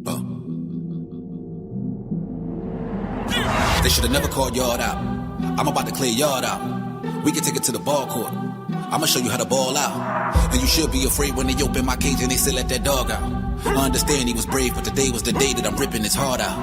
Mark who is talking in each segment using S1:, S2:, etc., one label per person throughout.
S1: They should have never called yard out. I'm about to clear yard out. We can take it to the ball court. I'ma show you how to ball out. And you should be afraid when they open my cage and they still let that dog out. I understand he was brave, but today was the day that I'm ripping his heart out.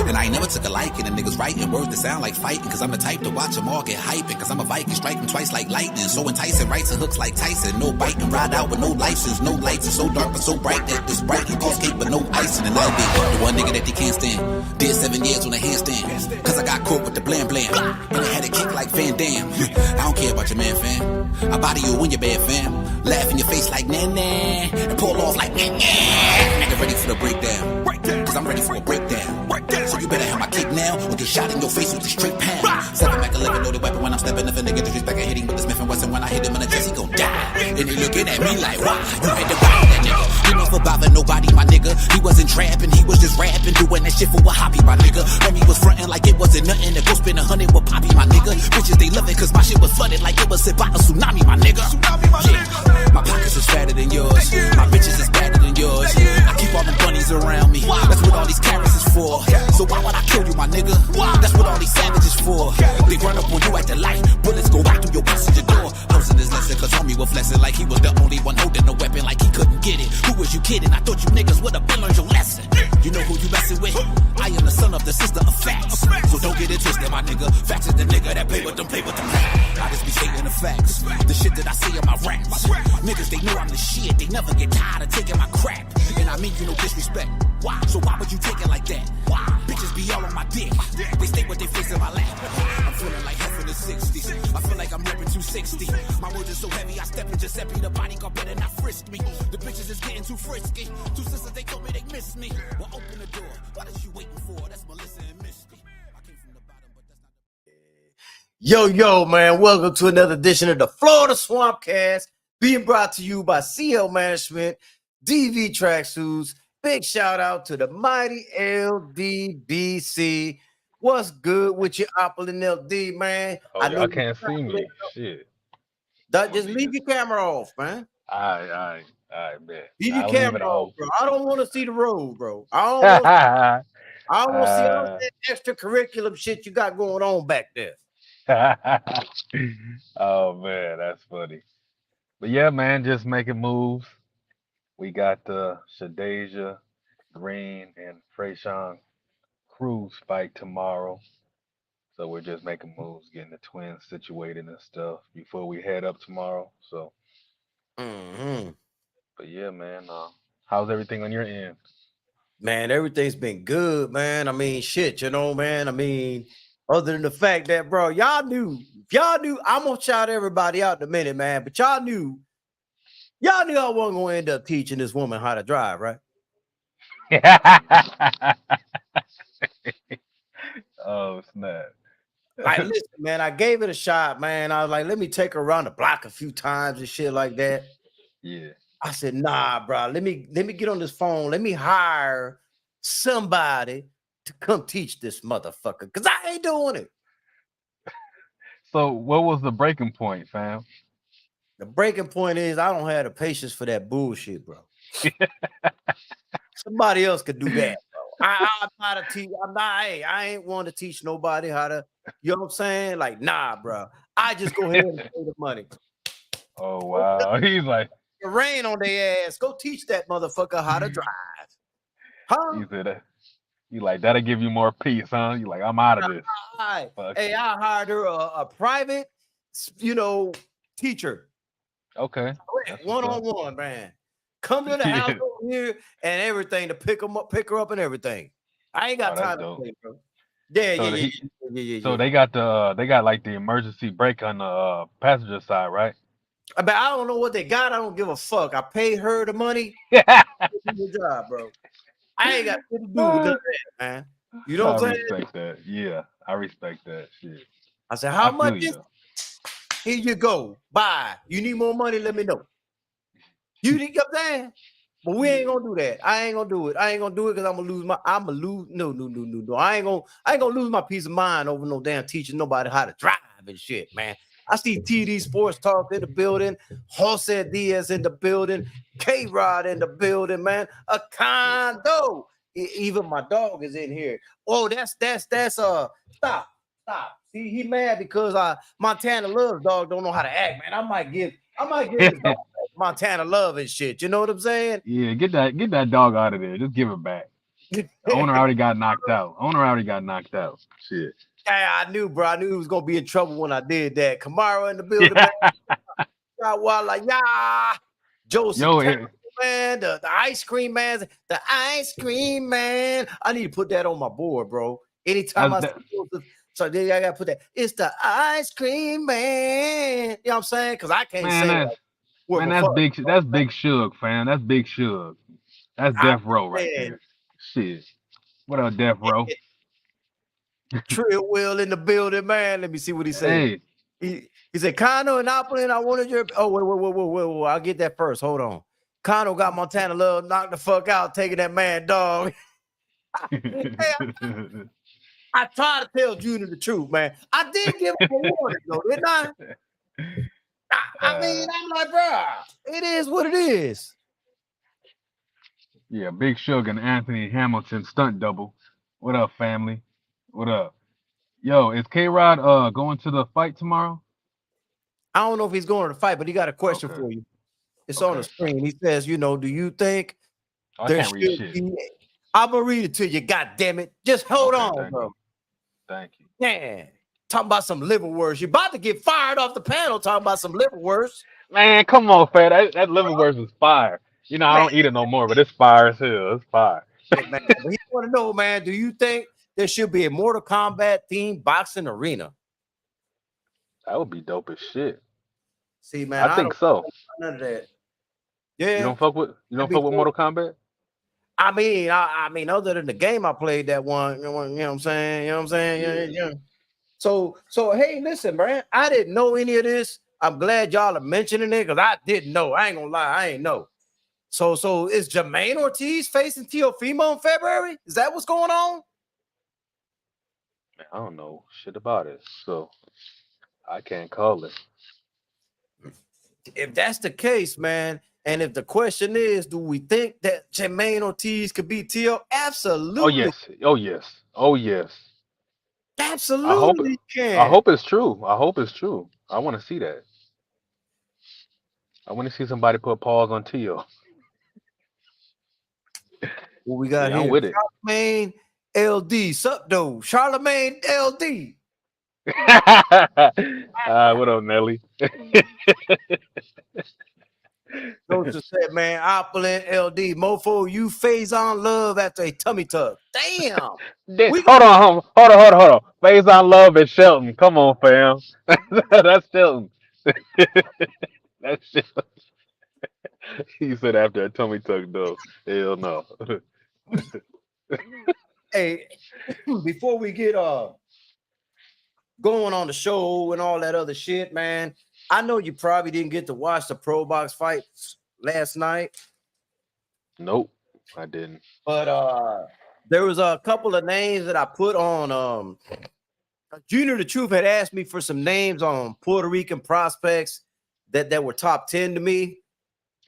S1: And I ain't never took a liking to niggas writing words that sound like fighting, cause I'm the type to watch them all get hyping, cause I'm a Viking, striking twice like lightning. So enticing, writes and hooks like Tyson. No biting, ride out with no license, no lights. It's so dark but so bright that it's bright. You call skate but no icing. And I'll be the one nigga that they can't stand. Did 7 years on a handstand, cause I got caught with the blam blam. And I had a kick like Van Damme. I don't care about your man, fam. I body you when you're bad, fam. Laugh in your face like nah-nah, and pull off like nah-nah. Nigga ready for the breakdown, cause I'm ready for a breakdown. So you better have my kick now, or get shot in your face with a straight pound. 7 Mac 11 loaded weapon when I'm stepping. If a nigga disrespect, I hit him with the Smith & Wesson. When I hit him in the chest, he gon' die. And they looking at me like, why? You had to buy that nigga. You never bother nobody, my nigga. He wasn't trapping, he was just rapping, doing that shit for a hobby, my nigga. Homie was frontin' like it wasn't nothing to go spend 100 with Poppy, my nigga. Bitches, they love it cause my shit was flooded like it was hit by a tsunami, my nigga. Yeah. My pockets is fatter than yours. My bitches is better than yours. I keep all the bunnies around me. That's what all these carrots is for. So why would I kill you, my nigga? That's what all these savages for. They run up on you at the light. Bullets go right through your passenger door. Losing his lesson cause homie was flexing like he was the only one holding the weapon like he couldn't get it. Who was you kidding? I thought you niggas would have been learned your lesson. You know who you messing with? I am the son of the sister of facts. So don't get it twisted, my nigga. Facts is the nigga that play with them. I just be stating the facts. The shit that I say in my raps. Niggas, they know I'm the shit. They never get tired of taking my crap. And I mean you no disrespect. Why? So why would you take it like that? Why? Bitches be all on my dick. They stay with their face in my lap. I'm feeling like half in the 60s. I feel like I'm ripping 260. My words are so heavy, I step in Giuseppe. The bodyguard better not frisk me. The bitches is getting too frisky. Two sisters, they told me they miss me. Well, open the door. What is you waiting for? That's Melissa and Misty. I came from the bottom, but that's not the...
S2: Yo, man. Welcome to another edition of the Flawda Swampcast, being brought to you by CL Management, DV Tracksuits. Big shout out to the mighty LDBC. What's good with your Apple and LD, man?
S3: Oh, I can't see me. Shit.
S2: Just leave your camera off, man.
S3: All right, bet.
S2: Leave your
S3: I'll
S2: camera
S3: leave it
S2: off, bro. I don't want to see the road, bro. I don't want to see all that extracurricular shit you got going on back there.
S3: Oh man, that's funny. But yeah, man, just making moves. We got the Shadeja Green and Freyshawn Cruz fight tomorrow. So we're just making moves, getting the twins situated and stuff before we head up tomorrow. So, but yeah, man, how's everything on your end?
S2: Man, everything's been good, man. I mean, shit, you know, man. I mean, other than the fact that, bro, y'all knew, I'm gonna shout everybody out in a minute, man. But y'all knew I wasn't gonna end up teaching this woman how to drive, right?
S3: Oh snap!
S2: Like, listen, man, I gave it a shot, man. I was like, let me take her around the block a few times and shit like that.
S3: Yeah.
S2: I said, nah, bro. Let me get on this phone. Let me hire somebody to come teach this motherfucker, cause I ain't doing it.
S3: So, what was the breaking point, fam?
S2: The breaking point is I don't have the patience for that bullshit, bro. Somebody else could do that, bro. I'm not a teacher. I ain't want to teach nobody how to, you know what I'm saying? Like, nah, bro. I just go ahead and pay the money.
S3: Oh wow. He's like,
S2: the rain on their ass. Go teach that motherfucker how to drive. Huh?
S3: He said that. You like, that'll give you more peace, huh? You like, I'm out of this.
S2: Hey, I hired her a private, teacher.
S3: Okay.
S2: One-on-one, man. Come to the house over here and everything to pick her up and everything. I ain't got time to play, bro. Yeah.
S3: So they got like the emergency brake on the passenger side, right?
S2: But I don't know what they got. I don't give a fuck. I paid her the money. Do the job, bro. I ain't got shit to do with that, man. You know what I'm saying?
S3: I respect that. Yeah, I respect that shit.
S2: I said, how much is? Here you go. Bye. You need more money? Let me know. You know what I'm saying? But we ain't gonna do that. I ain't gonna do it. I ain't gonna do it because I'm gonna lose. No. I ain't gonna lose my peace of mind over no damn teaching nobody how to drive and shit, man. I see TD Sports Talk in the building, Jose Diaz in the building, K-Rod in the building, man. A condo Even my dog is in here. Oh, that's stop. See, he mad because Montana Love dog don't know how to act, man. I might give his dog Montana Love and shit. You know what I'm saying?
S3: Yeah, get that dog out of there. Just give it back. The owner already got knocked out. Shit.
S2: Yeah, I knew, bro. I knew he was gonna be in trouble when I did that. Kamara in the building, man. Got wild like Joseph, man, the ice cream man, the ice cream man. I need to put that on my board, bro. Anytime I see Joseph, so I gotta put that. It's the ice cream man. You know what I'm saying? Because I can't say it.
S3: Man, that's big. That's Big Suge, fam. That's Big Suge. That's Death Row right there. Shit. What up, Death Row?
S2: Trill Will in the building, man. Let me see what he said. He said, Kano and Opulent, I wanted your. Oh, wait. I'll get that first. Hold on. Kano got Montana Love knocked the fuck out, taking that man dog. I tried to tell Junior the truth, man. I did give him a warning, though, didn't I? I mean, I'm like, bro, it is what it is.
S3: Yeah, Big Suge and Anthony Hamilton stunt double. What up, family? What up? Yo, is K-Rod going to the fight tomorrow?
S2: I don't know if he's going to the fight, but he got a question for you. It's on the screen. He says, do you think
S3: there should be...
S2: I'm going to read it to you, God damn it. Just hold on, bro.
S3: Thank you.
S2: Yeah. Talking about some liverwurst. You're about to get fired off the panel talking about some liverwurst.
S3: Man, come on, fam. That liverwurst is fire. You know, I don't eat it no more, but it's fire as hell. It's fire.
S2: Man, but he want to know, man, do you think there should be a Mortal Kombat themed boxing arena?
S3: That would be dope as shit.
S2: See, man,
S3: I think so.
S2: None of that. Yeah.
S3: You don't fuck with Mortal Kombat?
S2: I mean, other than the game I played that one, you know what I'm saying? Yeah. So hey, listen, man, I didn't know any of this. I'm glad y'all are mentioning it because I didn't know. I ain't gonna lie, I ain't know. So is Jermaine Ortiz facing Teofimo in February? Is that what's going on?
S3: I don't know shit about it, so I can't call it.
S2: If that's the case, man, and if the question is, do we think that Jermaine Ortiz could beat Teo? Absolutely.
S3: Oh yes.
S2: Absolutely can.
S3: I hope it's true. I want to see that. I want to see somebody put pause on Teo.
S2: What we got here?
S3: I'm with it.
S2: Charlemagne LD. Sup, though? Charlemagne LD.
S3: What up, Nelly?
S2: Joseph said, man, Opulent LD. Mofo, you phase on love after a tummy tuck. Damn.
S3: Hold on. Phase on love is Shelton. Come on, fam. That's Shelton. That's Shelton. He said after a tummy tuck, though. Hell no.
S2: Hey, before we get going on the show and all that other shit, man, I know you probably didn't get to watch the Pro Box fights last night.
S3: Nope, I didn't.
S2: But there was a couple of names that I put on. Junior the Truth had asked me for some names on Puerto Rican prospects that were top 10 to me.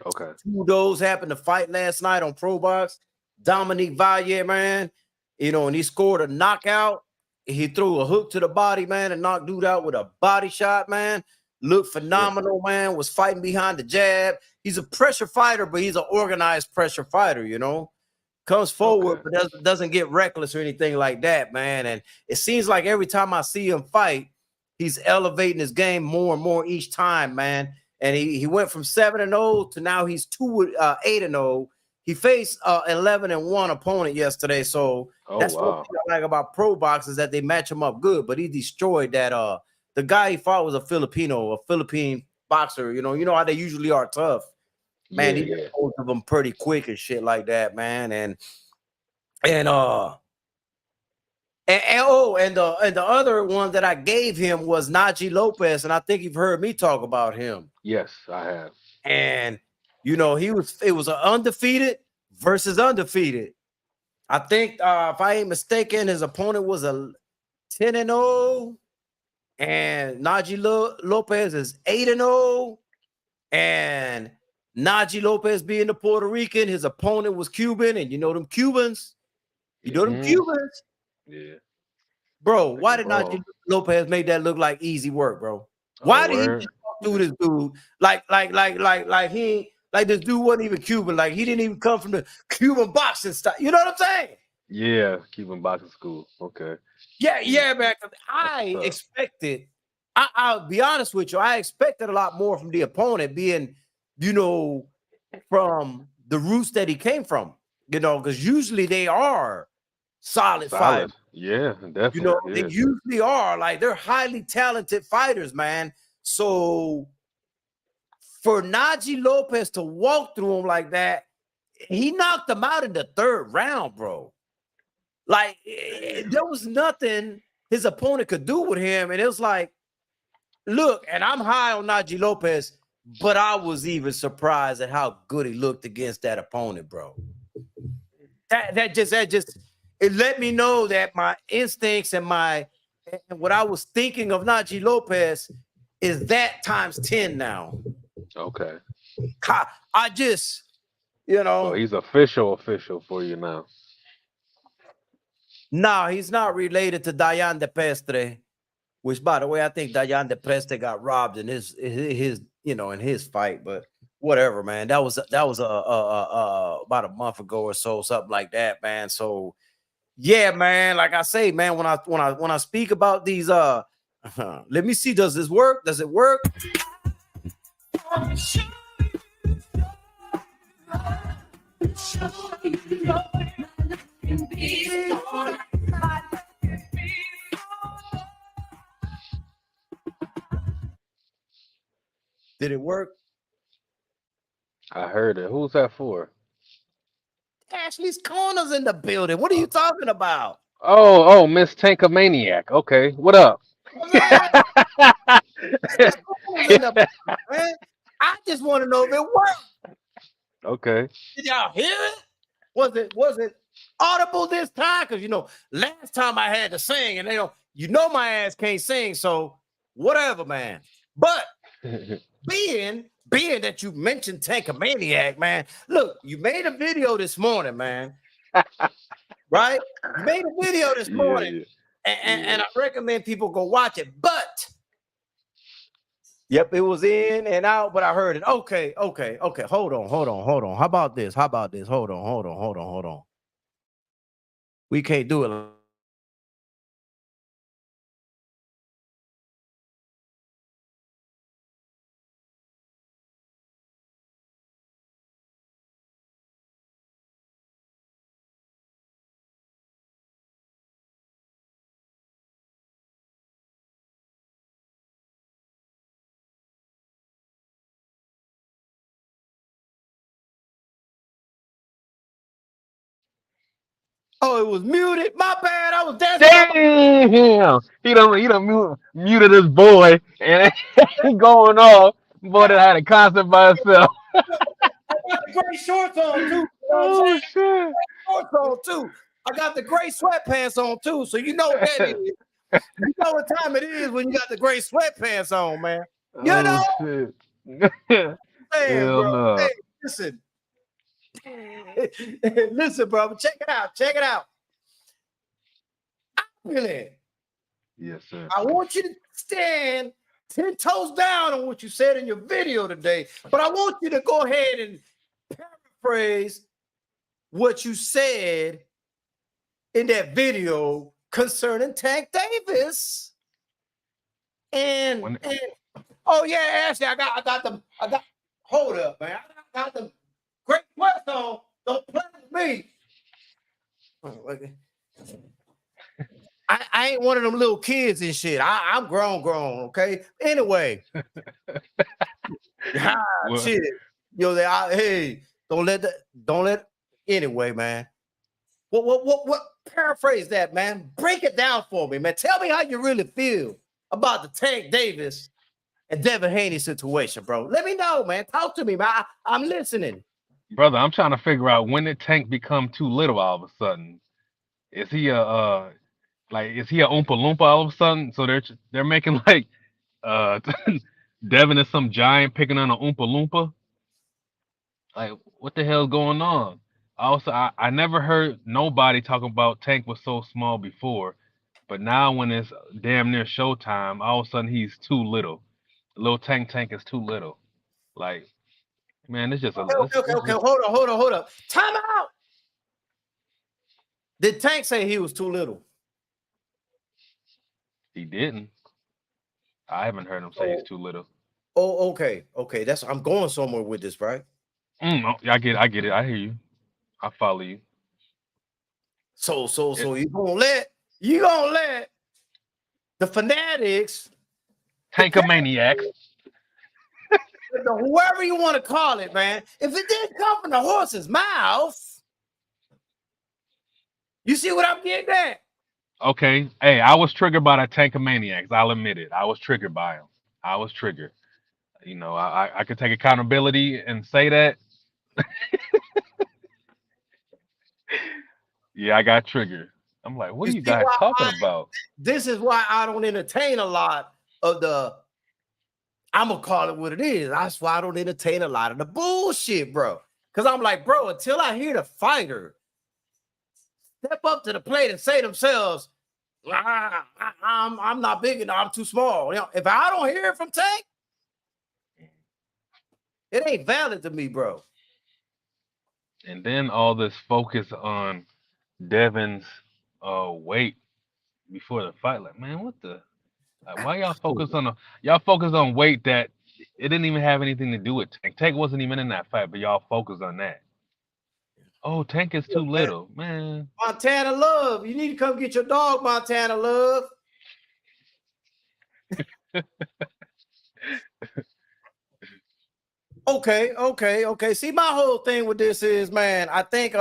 S3: Okay.
S2: Two of those happened to fight last night on Pro Box. Dominique Valle, man, and he scored a knockout. He threw a hook to the body, man, and knocked dude out with a body shot, man. Looked phenomenal, man. Was fighting behind the jab. He's a pressure fighter, but he's an organized pressure fighter, Comes forward, but doesn't get reckless or anything like that, man. And it seems like every time I see him fight, he's elevating his game more and more each time, man. And he went from 7-0 to now he's 8-0. He faced 11-1 opponent yesterday. So that's what I like about Pro Box is that they match him up good. But he destroyed that. The guy he fought was a Philippine boxer. You know how they usually are tough. Man, he got both of them pretty quick and shit like that, man. And the other one that I gave him was Najee Lopez, and I think you've heard me talk about him.
S3: Yes, I have.
S2: And it was an undefeated versus undefeated. I think if I ain't mistaken, his opponent was a 10-0, and Najee Lopez is 8-0, and Najee Lopez being the Puerto Rican, his opponent was Cuban, and them Cubans, You know them
S3: Mm-hmm.
S2: Cubans,
S3: Yeah.
S2: bro.
S3: They
S2: Why
S3: can
S2: did not
S3: ball.
S2: Lopez make that look like easy work, bro?
S3: Oh,
S2: Why did he just
S3: word.
S2: walk through this dude like he ain't like this dude wasn't even Cuban, like he didn't even come from the Cuban boxing style. You know what I'm saying?
S3: Yeah, Cuban boxing school. Okay.
S2: Yeah,
S3: Yeah,
S2: yeah, man. 'Cause
S3: that's what's
S2: I
S3: up.
S2: expected. I'll be honest with you. I expected a lot more from the opponent, being, you know, from the roots that he came from. You know, because usually they are solid fighters.
S3: Solid. Yeah,
S2: You
S3: definitely.
S2: know, they
S3: Yeah.
S2: usually are like they're highly talented fighters, man. So for Najee Lopez to walk through him like that, he knocked him out in the third round, bro. Like there
S3: Damn.
S2: was nothing his opponent could do with him, and it was like, look, and I'm high on Najee Lopez, but I was even surprised at how good he looked against that opponent, bro. That just it let me know that my instincts and what I was thinking of Najee Lopez is that times 10 now.
S3: Okay.
S2: I just,
S3: So he's official for you now.
S2: no, he's not related to Dayan de Pestre, which, by the way, I think Dayan de Pestre got robbed in his in his fight, but whatever, man. That was about a month ago or so, something like that, man. So yeah, man. Like I say, man, when I speak about these, let me see, does this work? Does it work? Did it work?
S3: I heard it. Who's that for?
S2: Ashley's Corners in the building. What are you talking about?
S3: Oh, Miss Tankamaniac. Okay. What up?
S2: Man, Ashley's Corners in the building, man. I just want to know if it worked.
S3: Okay.
S2: Did y'all hear it? Was it audible this time? Because last time I had to sing, and my ass can't sing, so whatever, man. But being that you mentioned Tankamaniac, man, look, you made a video this morning, man. Right? You made a video this
S3: Yeah,
S2: morning,
S3: yeah,
S2: and,
S3: yeah.
S2: and I recommend people go watch it. But yep, it was in and out, but I heard it. Okay. Hold on. How about this? Hold on. We can't do it. Oh, it was muted. My bad. I was dancing by my.
S3: Damn! He done muted his boy and he going off. Boy that had a concert by himself.
S2: I got the gray shorts on too. You know what I'm
S3: Oh
S2: saying?
S3: shit!
S2: Shorts on too. I got the gray sweatpants on too. So you know what that is. You know what time it is when you got the gray sweatpants on, man. You know
S3: Oh
S2: what
S3: shit!
S2: I'm saying,
S3: Hell
S2: bro. Hey,
S3: no!
S2: listen. Listen, bro. Check it out. Check it out. Really.
S3: Yes, sir.
S2: I want you to stand 10 toes down on what you said in your video today, but I want you to go ahead and paraphrase what you said in that video concerning Tank Davis. And,
S3: When
S2: and oh yeah, Ashley, I got hold up, man. I got the great sweats on. Don't play with me. Oh, okay. I ain't one of them little kids and shit. I'm grown, okay? Anyway,
S3: what?
S2: shit. Hey, don't let anyway, man. What paraphrase that, man? Break it down for me, man. Tell me how you really feel about the Tank Davis and Devin Haney situation, bro. Let me know, man. Talk to me, man. I'm listening.
S3: Brother, I'm trying to figure out when did Tank become too little all of a sudden. Is he a is he a Oompa Loompa all of a sudden? So they're making like uh Devin is some giant picking on a Oompa Loompa? Like what the hell's going on? Also, I never heard nobody talk about Tank was so small before, but now when it's damn near showtime, all of a sudden he's too little. Little Tank is too little. Like, man, it's just
S2: Okay. Hold up. Time out. Did Tank say he was too little?
S3: He didn't. I haven't heard him say he's too little.
S2: Oh, okay. That's I'm going somewhere with this, right?
S3: I get it. I hear you. I follow you.
S2: So you gonna let the fanatics,
S3: Tankomaniacs.
S2: whoever you want to call it, man. If it didn't come from the horse's mouth, you see what I'm getting at?
S3: Okay. Hey, I was triggered by the Tankomaniacs. I'll admit it. I was triggered by him. I was triggered. You know, I could take accountability and say that. Yeah, I got triggered. I'm like, what are you guys talking about?
S2: This is why I don't entertain a lot of the. I'm gonna call it what it is. That's why I don't entertain a lot of the bullshit, bro. Because I'm like, bro, until I hear the fighter step up to the plate and say themselves, I'm not big enough, I'm too small. You know, if I don't hear it from Tank, it ain't valid to me, bro.
S3: And then all this focus on Devin's weight before the fight. Like, man, what the? Why y'all focus on weight that it didn't even have anything to do with Tank. Tank wasn't even in that fight, but y'all focus on that. Oh, Tank is too little, man.
S2: Montana Love, you need to come get your dog, Montana Love. Okay. See, my whole thing with this is, man, I think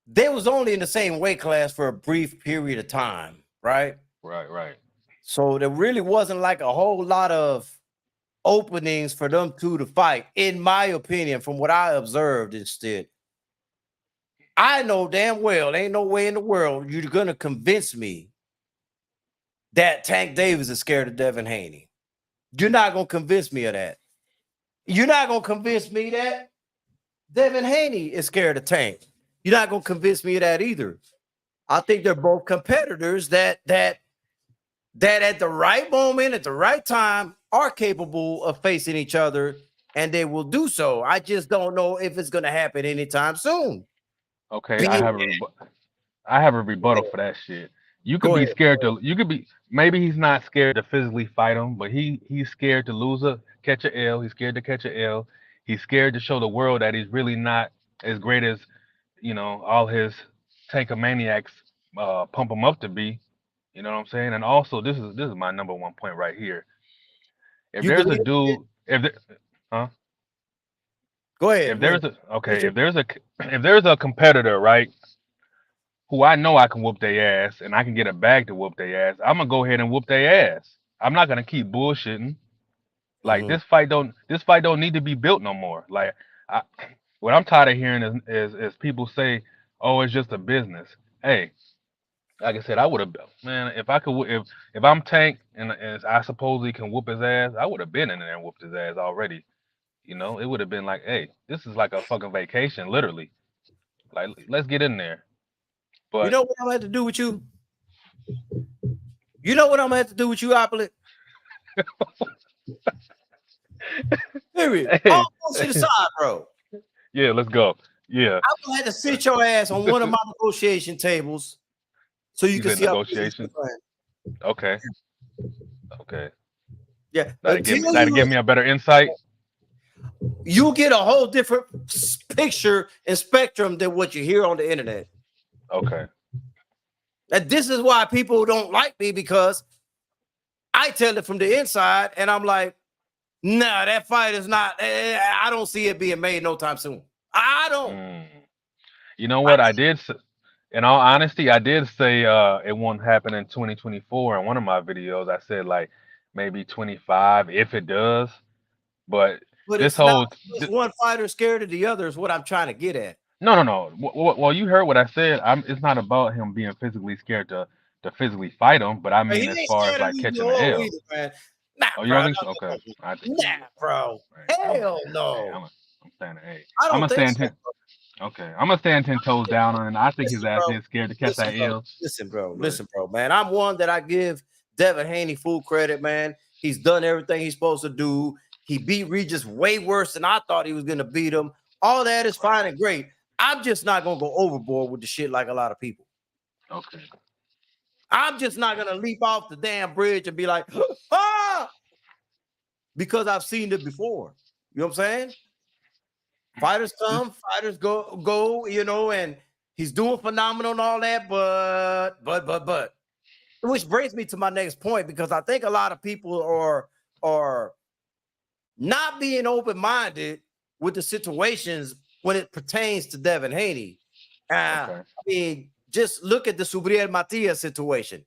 S2: they was only in the same weight class for a brief period of time, right?
S3: Right.
S2: So there really wasn't like a whole lot of openings for them two to fight, in my opinion, from what I observed instead. I know damn well ain't no way in the world you're gonna convince me that Tank Davis is scared of Devin Haney. You're not gonna convince me of that. You're not gonna convince me that Devin Haney is scared of Tank. You're not gonna convince me of that either. I think they're both competitors that at the right moment, at the right time, are capable of facing each other, and they will do so. I just don't know if it's gonna happen anytime soon.
S3: Okay, I have a rebuttal for that shit. You could be scared to. You could be. Maybe he's not scared to physically fight him, but he's scared to catch a L. He's scared to catch a L. He's scared to show the world that he's really not as great as all his Tankomaniacs pump him up to be. You know what I'm saying? And also, this is my number one point right here. If there's a dude, huh?
S2: Go ahead.
S3: If there's a competitor, right, who I know I can whoop their ass and I can get a bag to whoop their ass, I'm gonna go ahead and whoop their ass. I'm not gonna keep bullshitting. Like this fight don't need to be built no more. Like what I'm tired of hearing is people say, oh, it's just a business. Hey, like I said, I would have, man, if I could, if I'm Tank and I supposedly can whoop his ass, I would have been in there and whooped his ass already. You know, it would have been like, hey, this is like a fucking vacation, literally. Like, let's get in there. But
S2: you know what I'm gonna have to do with you? You know what I'm gonna have to do with you, Oplet? Period.
S3: Hey.
S2: All to the side, bro.
S3: Yeah, let's go. Yeah.
S2: I'm gonna have to sit your ass on one of my negotiation tables so you can see
S3: negotiation. Okay.
S2: Yeah.
S3: That'll give me a better insight.
S2: You get a whole different picture and spectrum than what you hear on the internet.
S3: Okay.
S2: And this is why people don't like me, because I tell it from the inside and I'm like, nah, that fight is not, I don't see it being made no time soon. I don't.
S3: You know what? I did, in all honesty, I did say it won't happen in 2024 in one of my videos. I said like maybe 25 if it does. But this whole
S2: one fighter scared of the other is what I'm trying to get at.
S3: No. Well, you heard what I said. It's not about him being physically scared to physically fight him, but I mean as far as like catching an L.
S2: Either, man. Nah,
S3: oh, you don't think so? Okay.
S2: Nah, bro. Hell no.
S3: Saying, hey,
S2: I
S3: I'm
S2: don't
S3: gonna
S2: think
S3: stand
S2: so.
S3: 10. Okay, I'm gonna stand 10 toes down on, and I think his
S2: Listen,
S3: ass
S2: bro.
S3: is scared to catch that L.
S2: Listen, bro.
S3: But
S2: Listen, bro, man. I'm one that I give Devin Haney full credit, man. He's done everything he's supposed to do. He beat Regis way worse than I thought he was going to beat him. All that is fine and great. I'm just not going to go overboard with the shit like a lot of people.
S3: okay,
S2: I'm just not going to leap off the damn bridge and be like, ah, because I've seen it before. You know what I'm saying? Fighters come, fighters go, you know, and he's doing phenomenal and all that, but. Which brings me to my next point, because I think a lot of people are not being open-minded with the situations when it pertains to Devin Haney.
S3: okay,
S2: I mean, just look at the Subriel Matias situation.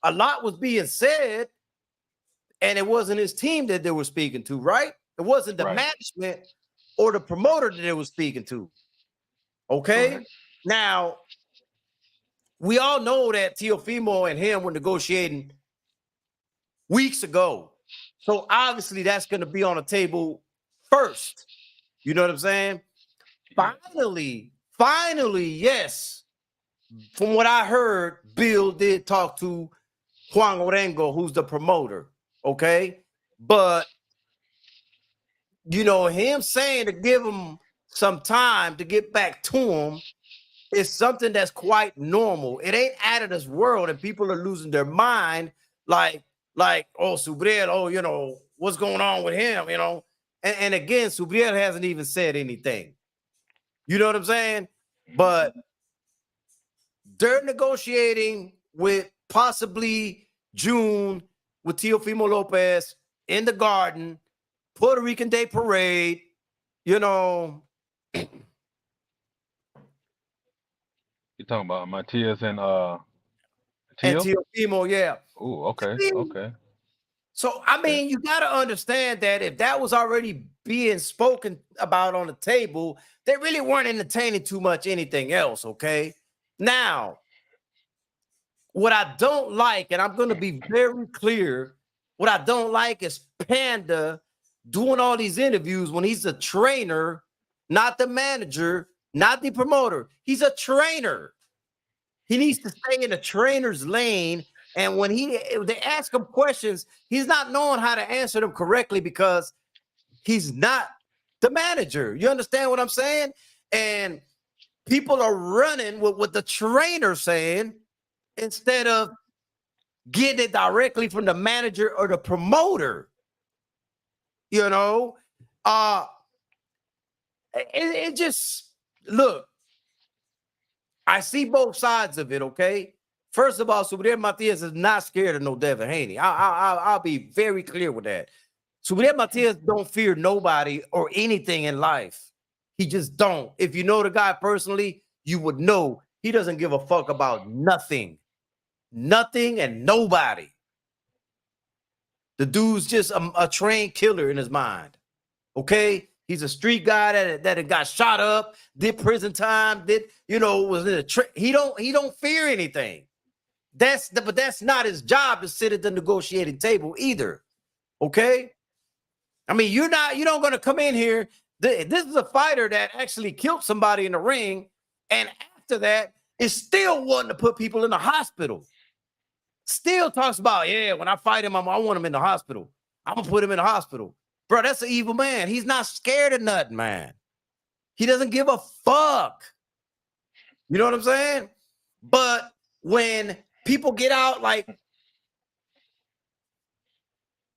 S2: A lot was being said, and it wasn't his team that they were speaking to, right? It wasn't the
S3: right.
S2: management or the promoter that they were speaking to. Okay.
S3: Correct.
S2: Now, we all know that Teofimo and him were negotiating weeks ago. So obviously that's going to be on the table first. You know what I'm saying?
S3: Yeah.
S2: Finally, yes. From what I heard, Bill did talk to Juan Orengo, who's the promoter. Okay. But, you know, him saying to give him some time to get back to him is something that's quite normal. It ain't out of this world, and people are losing their mind like, oh, Subriel, oh, you know, what's going on with him, you know? And again, Subriel hasn't even said anything. You know what I'm saying? But they're negotiating with possibly June with Teofimo Lopez in the Garden, Puerto Rican Day Parade, you know.
S3: You talking about Matias and
S2: And
S3: Teal?
S2: Teofimo, yeah.
S3: Oh, okay, okay.
S2: So, I mean, you got to understand that if that was already being spoken about on the table, they really weren't entertaining too much anything else, okay? Now, what I don't like, and I'm going to be very clear, what I don't like is Panda doing all these interviews when he's a trainer, not the manager, not the promoter. He's a trainer. He needs to stay in the trainer's lane. And when they ask him questions, he's not knowing how to answer them correctly because he's not the manager. You understand what I'm saying? And people are running with what the trainer's saying instead of getting it directly from the manager or the promoter. You know, it just, look, I see both sides of it, okay? First of all, Subriel Matias is not scared of no Devin Haney. I'll be very clear with that. Subriel Matias don't fear nobody or anything in life. He just don't. If you know the guy personally, you would know he doesn't give a fuck about nothing. Nothing and nobody. The dude's just a trained killer in his mind. Okay? He's a street guy that got shot up, did prison time, was in a he don't fear anything. But that's not his job to sit at the negotiating table either. Okay? I mean, you're not gonna come in here. This is a fighter that actually killed somebody in the ring, and after that is still wanting to put people in the hospital. Still talks about, yeah, when I fight him, I want him in the hospital. I'm gonna put him in the hospital. Bro, that's an evil man. He's not scared of nothing, man. He doesn't give a fuck. You know what I'm saying? But when people get out like,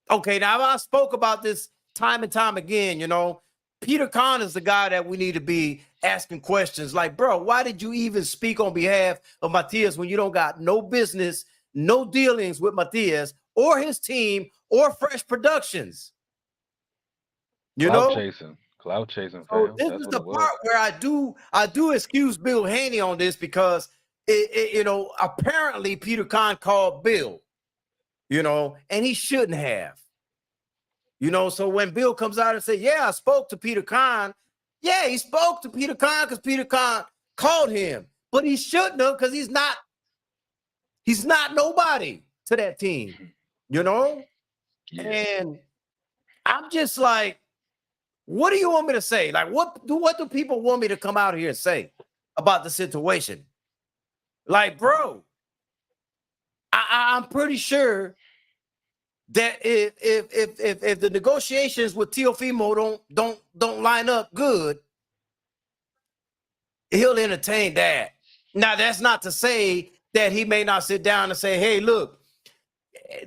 S2: okay, now I spoke about this time and time again, you know, Peter Khan is the guy that we need to be asking questions like, bro, why did you even speak on behalf of Matias when you don't got no business, no dealings with Matias or his team or Fresh Productions? You
S3: Cloud
S2: know?
S3: chasing. Cloud chasing,
S2: So
S3: fam.
S2: this
S3: That's
S2: is
S3: what
S2: the
S3: it was.
S2: part where I do excuse Bill Haney on this because apparently Peter Khan called Bill, and he shouldn't have. So when Bill comes out and says, yeah, I spoke to Peter Khan. Yeah, he spoke to Peter Khan because Peter Khan called him, but he shouldn't have because he's not nobody to that team,
S3: Yeah.
S2: And I'm just like, What do you want me to say? Like, what do people want me to come out here and say about the situation? Like, bro, I'm pretty sure that if the negotiations with Teofimo don't line up good, he'll entertain that. Now, that's not to say that he may not sit down and say, hey, look,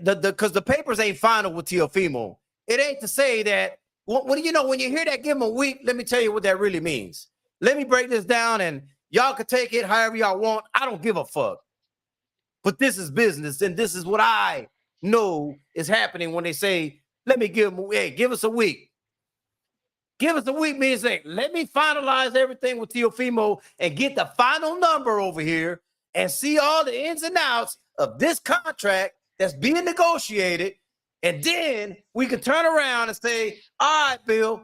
S2: because the papers ain't final with Teofimo. It ain't to say that, when you hear that, give him a week, let me tell you what that really means. Let me break this down, and y'all can take it however y'all want. I don't give a fuck. But this is business, and this is what I know is happening when they say, let me give us a week. Give us a week means like, let me finalize everything with Teofimo and get the final number over here and see all the ins and outs of this contract that's being negotiated. And then we can turn around and say, all right, Bill,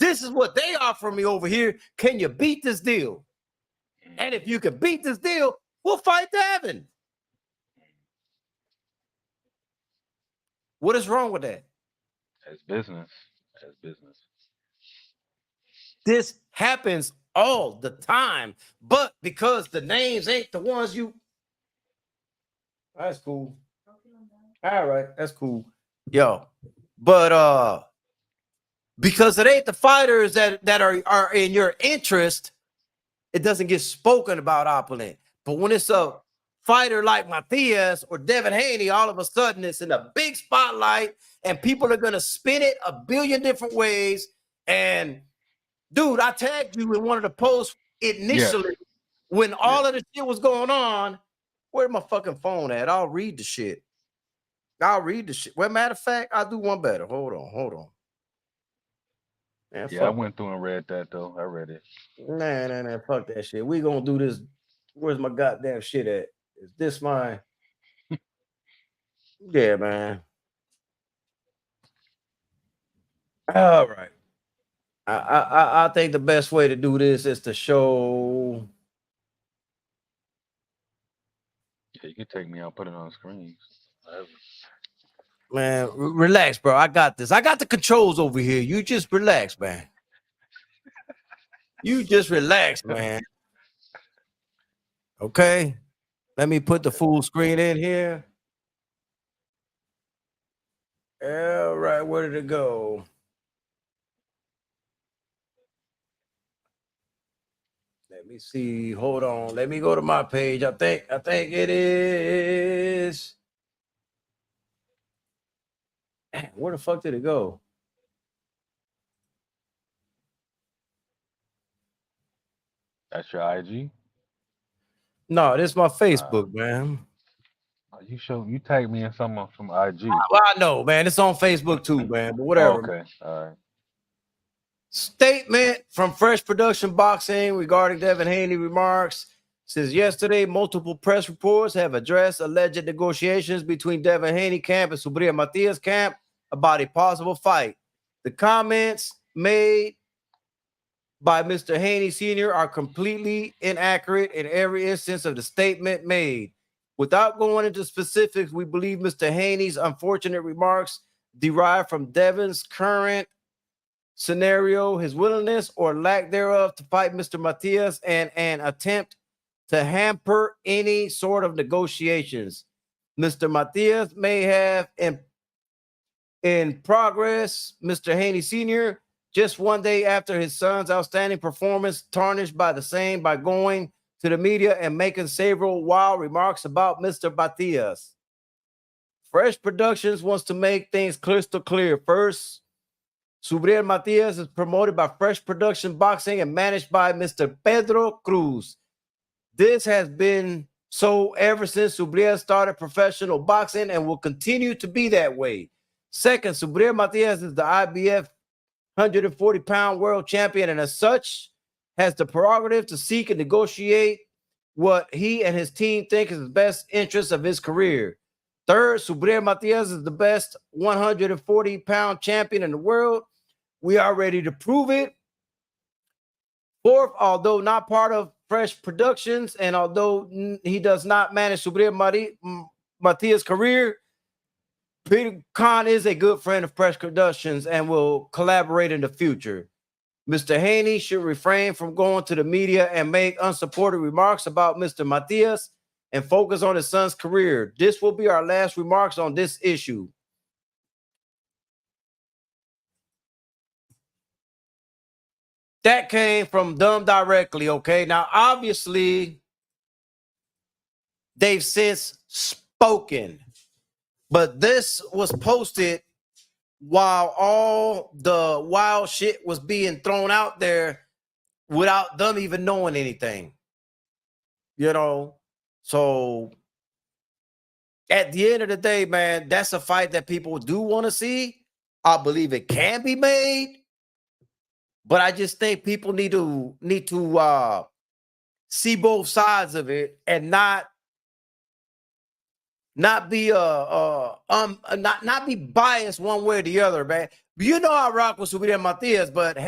S2: this is what they offer me over here. Can you beat this deal? And if you can beat this deal, we'll fight Devin. What is wrong with that?
S3: As business. As business.
S2: This happens all the time, but because the names ain't the ones you. That's cool. All right, that's cool. Yo, but because it ain't the fighters that are in your interest, it doesn't get spoken about opulent. But when it's a fighter like Matias or Devin Haney, all of a sudden it's in a big spotlight and people are gonna spin it a billion different ways. And dude, I tagged you in one of the posts initially when all of the shit was going on. Where's my fucking phone at? I'll read the shit. Well, matter of fact, I'll do one better. Hold on. Man,
S3: I went through and read that though. I read it.
S2: Nah, fuck that shit. We gonna do this. Where's my goddamn shit at? Is this mine? Yeah, man. All right. I think the best way to do this is to show.
S3: Yeah, you can take me out, put it on the screen.
S2: Man, relax, bro. I got this. I got the controls over here. You just relax, man. You just relax, man. Okay. Let me put the full screen in here. All right, where did it go? Let me see. Hold on. Let me go to my page. I think it is. Where the fuck did it go?
S3: That's your IG?
S2: No, this is my Facebook, man.
S3: You tagged me in something from IG.
S2: Well, I know, man. It's on Facebook too, man. But whatever.
S3: Okay, all right.
S2: Statement from Fresh Production Boxing regarding Devin Haney remarks. Says yesterday, multiple press reports have addressed alleged negotiations between Devin Haney camp and Subriel Matias camp about a possible fight. The comments made by Mr. Haney Sr. are completely inaccurate in every instance of the statement made. Without going into specifics, we believe Mr. Haney's unfortunate remarks derive from Devin's current scenario, his willingness or lack thereof to fight Mr. Matias, and an attempt to hamper any sort of negotiations. Mr. Matias may have in progress, Mr. Haney Sr., just one day after his son's outstanding performance, tarnished by the same by going to the media and making several wild remarks about Mr. Matias. Fresh Productions wants to make things crystal clear. First, Subriel Matias is promoted by Fresh Production Boxing and managed by Mr. Pedro Cruz. This has been so ever since Subriel started professional boxing and will continue to be that way. Second, Subriel Matias is the IBF 140-pound world champion, and as such, has the prerogative to seek and negotiate what he and his team think is the best interest of his career. Third, Subriel Matias is the best 140-pound champion in the world. We are ready to prove it. Fourth, although not part of Fresh Productions, and although he does not manage Subriel Matias' career, Peter Khan is a good friend of Fresh Productions and will collaborate in the future. Mr. Haney should refrain from going to the media and make unsupported remarks about Mr. Matias and focus on his son's career. This will be our last remarks on this issue. That came from them directly, okay? Now, obviously, they've since spoken, but this was posted while all the wild shit was being thrown out there without them even knowing anything. So at the end of the day, man, that's a fight that people do want to see. I believe it can be made, but I just think people need to see both sides of it and not be not be biased one way or the other, man. You know I rock with Subir Matias, but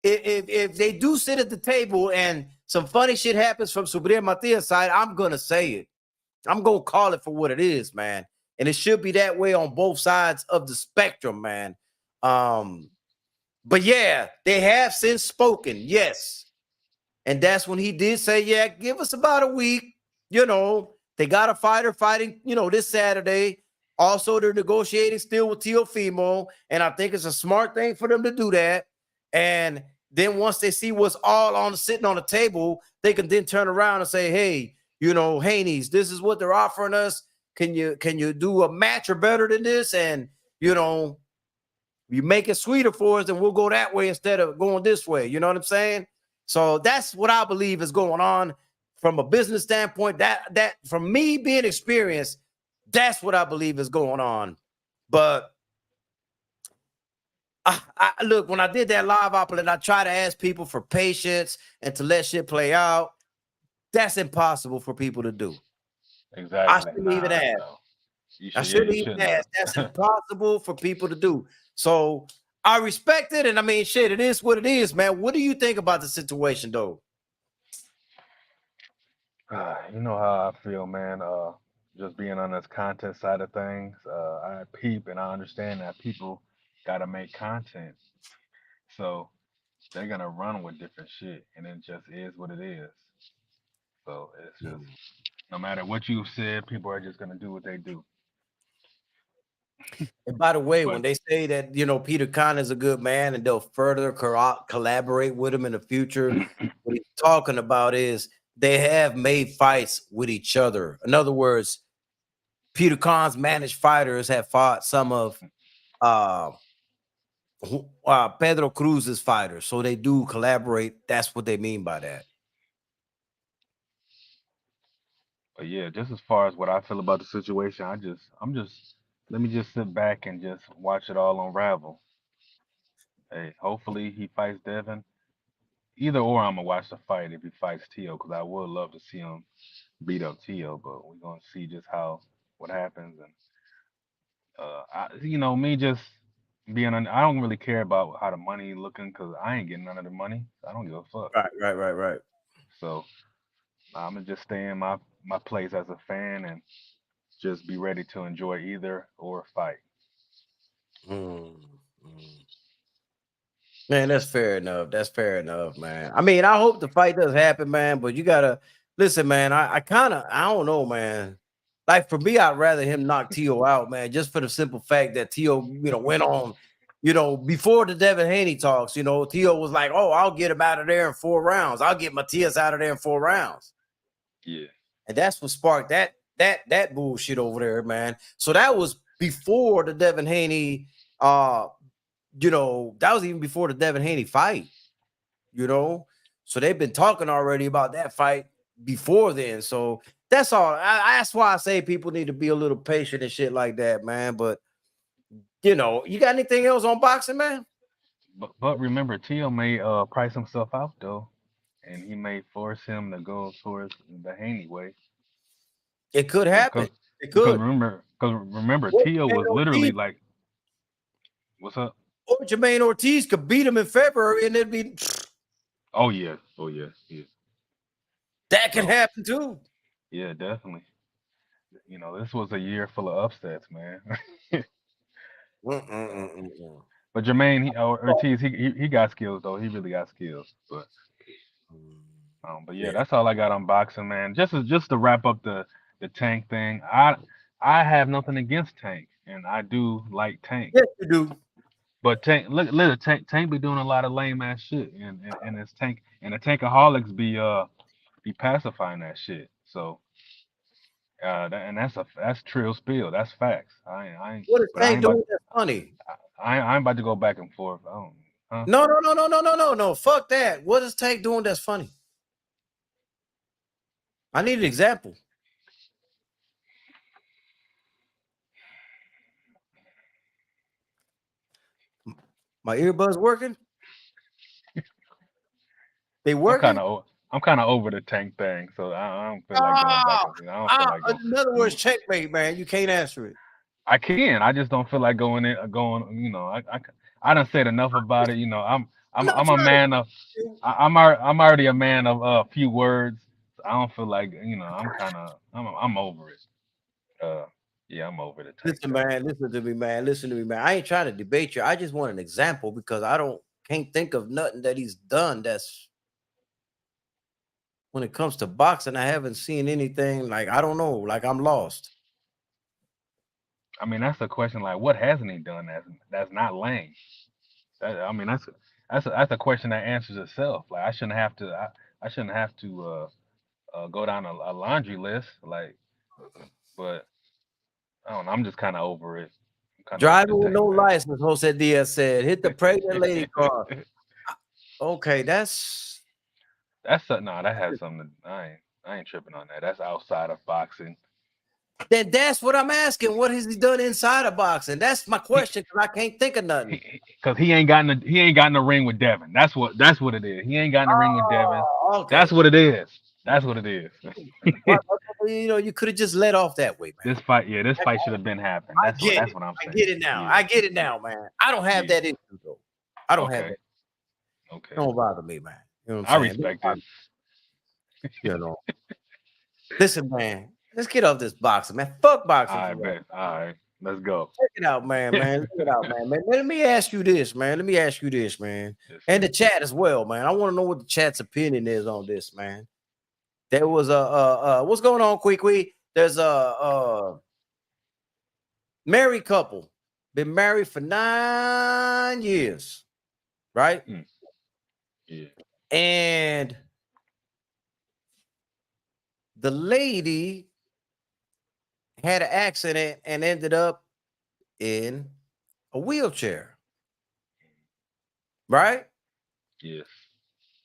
S2: if they do sit at the table and some funny shit happens from Subir Matias' side, I'm gonna say it. I'm gonna call it for what it is, man. And it should be that way on both sides of the spectrum, man. But yeah, they have since spoken, yes. And that's when he did say, yeah, give us about a week. They got a fighter fighting, this Saturday. Also, they're negotiating still with Teofimo. And I think it's a smart thing for them to do that. And then once they see what's all sitting on the table, they can then turn around and say, hey, Haney's, this is what they're offering us. Can you do a match or better than this? And, you make it sweeter for us, and we'll go that way instead of going this way. You know what I'm saying? So that's what I believe is going on from a business standpoint. That from me being experienced, that's what I believe is going on. But I look, when I did that live outlet, I try to ask people for patience and to let shit play out. That's impossible for people to do.
S3: Exactly.
S2: I shouldn't even ask.
S3: No.
S2: I shouldn't even ask. That's impossible for people to do. So I respect it, and I mean, shit, it is what it is, man. What do you think about the situation, though?
S3: You know how I feel, man. Just being on this content side of things, I peep and I understand that people gotta make content, so they're gonna run with different shit, and it just is what it is. So it's just no matter what you've said, people are just gonna do what they do.
S2: And by the way,
S3: But
S2: when they say that, Peter Khan is a good man and they'll further collaborate with him in the future, what he's talking about is they have made fights with each other. In other words, Peter Khan's managed fighters have fought some of Pedro Cruz's fighters. So they do collaborate. That's what they mean by that.
S3: But yeah, just as far as what I feel about the situation, let me just sit back and just watch it all unravel. Hey, hopefully he fights Devin. Either or, I'm gonna watch the fight if he fights Tio, because I would love to see him beat up Tio. But we're gonna see just what happens. And me just I don't really care about how the money looking, because I ain't getting none of the money. So I don't give a fuck.
S2: Right.
S3: So I'm gonna just stay in my place as a fan and just be ready to enjoy either or fight.
S2: Mm, mm. Man, that's fair enough. That's fair enough, man. I mean, I hope the fight does happen, man. But you gotta listen, man. I don't know, man. Like for me, I'd rather him knock Tio out, man, just for the simple fact that Tio, went on, before the Devin Haney talks, Tio was like, "Oh, I'll get him out of there in 4 rounds. I'll get Matias out of there in 4 rounds."
S3: Yeah.
S2: And that's what sparked that bullshit over there, man. So that was before the Devin Haney that was even before the Devin Haney fight, So they've been talking already about that fight before then. So that's all. That's why I say people need to be a little patient and shit like that, man. But you got anything else on boxing, man?
S3: But remember, Tio may price himself out though, and he may force him to go towards the Haney way.
S2: It could happen. It
S3: Because
S2: could.
S3: remember,
S2: Or
S3: Tio
S2: Jermaine
S3: was literally
S2: Ortiz,
S3: like, "What's up?"
S2: or Jermaine Ortiz could beat him in February, and it'd be
S3: Oh yeah, yeah.
S2: that can
S3: So
S2: happen too.
S3: yeah, definitely. This was a year full of upsets, man.
S2: Mm-mm-mm-mm.
S3: But Jermaine Ortiz, he got skills though. He really got skills. But yeah,
S2: Yeah.
S3: that's all I got on boxing, man. Just to wrap up the Tank thing. I have nothing against Tank, and I do like Tank.
S2: Yes, you do.
S3: But look, Tank be doing a lot of lame ass shit, and it's Tank and the Tankaholics be pacifying that shit. So that's trill spill. That's facts. I ain't
S2: What is
S3: but I
S2: Tank
S3: ain't about
S2: doing that's funny?
S3: I ain't about to go back and forth. I don't, huh?
S2: No. Fuck that. What is Tank doing that's funny? I need an example. My earbuds working? They working?
S3: I'm kind of over the Tank thing, so I don't feel like going back and I don't feel like going.
S2: In other words, checkmate, man. You can't answer it.
S3: I can. I just don't feel like going in. Going. You know. I done said enough about it. You know. I'm a man of. I'm already a man of a few words. I don't feel like I'm over it. Yeah, I'm over the Tank
S2: Listen,
S3: thing.
S2: man. Listen to me, man. I ain't trying to debate you. I just want an example because can't think of nothing that he's done that's when it comes to boxing. I haven't seen anything like I don't know. Like I'm lost.
S3: I mean, that's a question. Like, what hasn't he done that's not lame? I mean, that's a question that answers itself. Like, I shouldn't have to go down a laundry list. Like, but I don't know. I'm just kind of over it. I'm kind of over the
S2: Driving with no
S3: Tank
S2: license, Jose Diaz said. Hit the pregnant lady car.
S3: thing.
S2: Okay, that's
S3: No, that has something. I ain't tripping on that. That's outside of boxing.
S2: that's what I'm asking. What has he done inside of boxing? That's my question because I can't think of nothing.
S3: Because he ain't gotten the ring with Devin. That's what it is. He ain't gotten the ring with Devin.
S2: Okay.
S3: That's what it is. That's what it is.
S2: You could have just let off that way, man.
S3: This fight should have been happening. That's what I'm saying.
S2: I get it now.
S3: Yeah.
S2: I get it now, man. I don't have that issue though. I don't have that.
S3: Okay.
S2: Don't bother me, man. You know what
S3: I
S2: I'm saying?
S3: respect it.
S2: You know. Listen, man. Let's get off this boxing, man. Fuck boxing.
S3: All right. Let's go.
S2: Check it out, man. Check it out, man. Let me ask you this, man. And the chat as well, man. I want to know what the chat's opinion is on this, man. There was what's going on, Quick? There's a married couple, been married for 9 years, right?
S3: Yeah.
S2: And the lady had an accident and ended up in a wheelchair, right?
S3: Yes.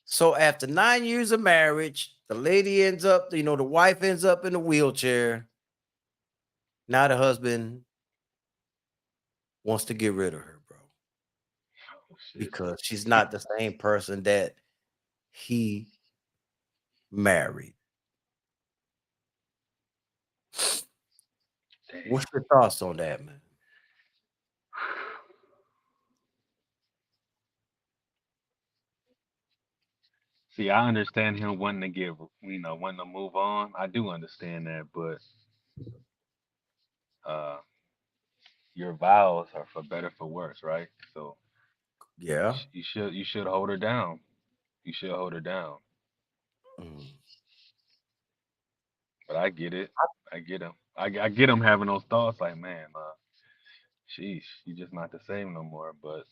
S2: So after 9 years of marriage, the lady ends up, the wife ends up in a wheelchair. Now the husband wants to get rid of her, bro.
S3: Oh,
S2: because she's not the same person that he married. Damn. What's your thoughts on that, man?
S3: See, I understand him wanting to wanting to move on. I do understand that, but your vows are for better for worse, right? So
S2: yeah,
S3: you should hold her down. You should hold her down. But I get it. I get him. I get him having those thoughts like, man, sheesh, you just not the same no more. But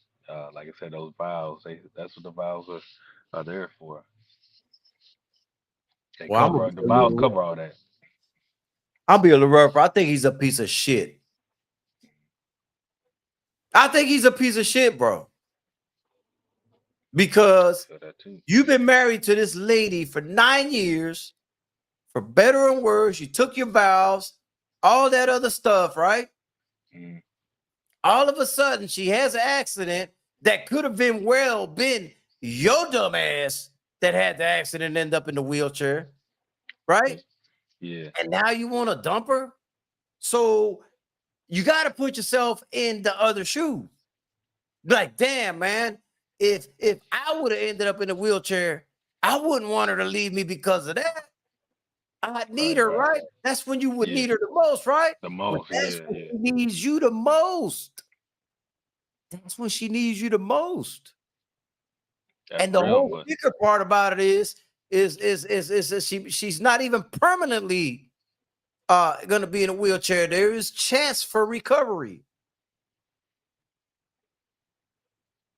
S3: like I said, those vows, that's what the vows are there for. The vows cover all that.
S2: I'll be a little rough. I think he's a piece of shit. Bro. Because you've been married to this lady for 9 years, for better and worse. You took your vows, all that other stuff, right?
S3: Mm.
S2: All of a sudden, she has an accident that could have been your dumb ass that had the accident and end up in the wheelchair, right?
S3: Yeah.
S2: And now you want to dump her? So you got to put yourself in the other shoe. Like, damn, man, if I would have ended up in a wheelchair, I wouldn't want her to leave me because of that. I'd need her, right? That's when you would need her the most, right?
S3: The most,
S2: When she needs you the most. that's when she needs you the most.
S3: That's
S2: And the
S3: real.
S2: whole kicker part about it is she's not even permanently gonna be in a wheelchair. There is chance for recovery.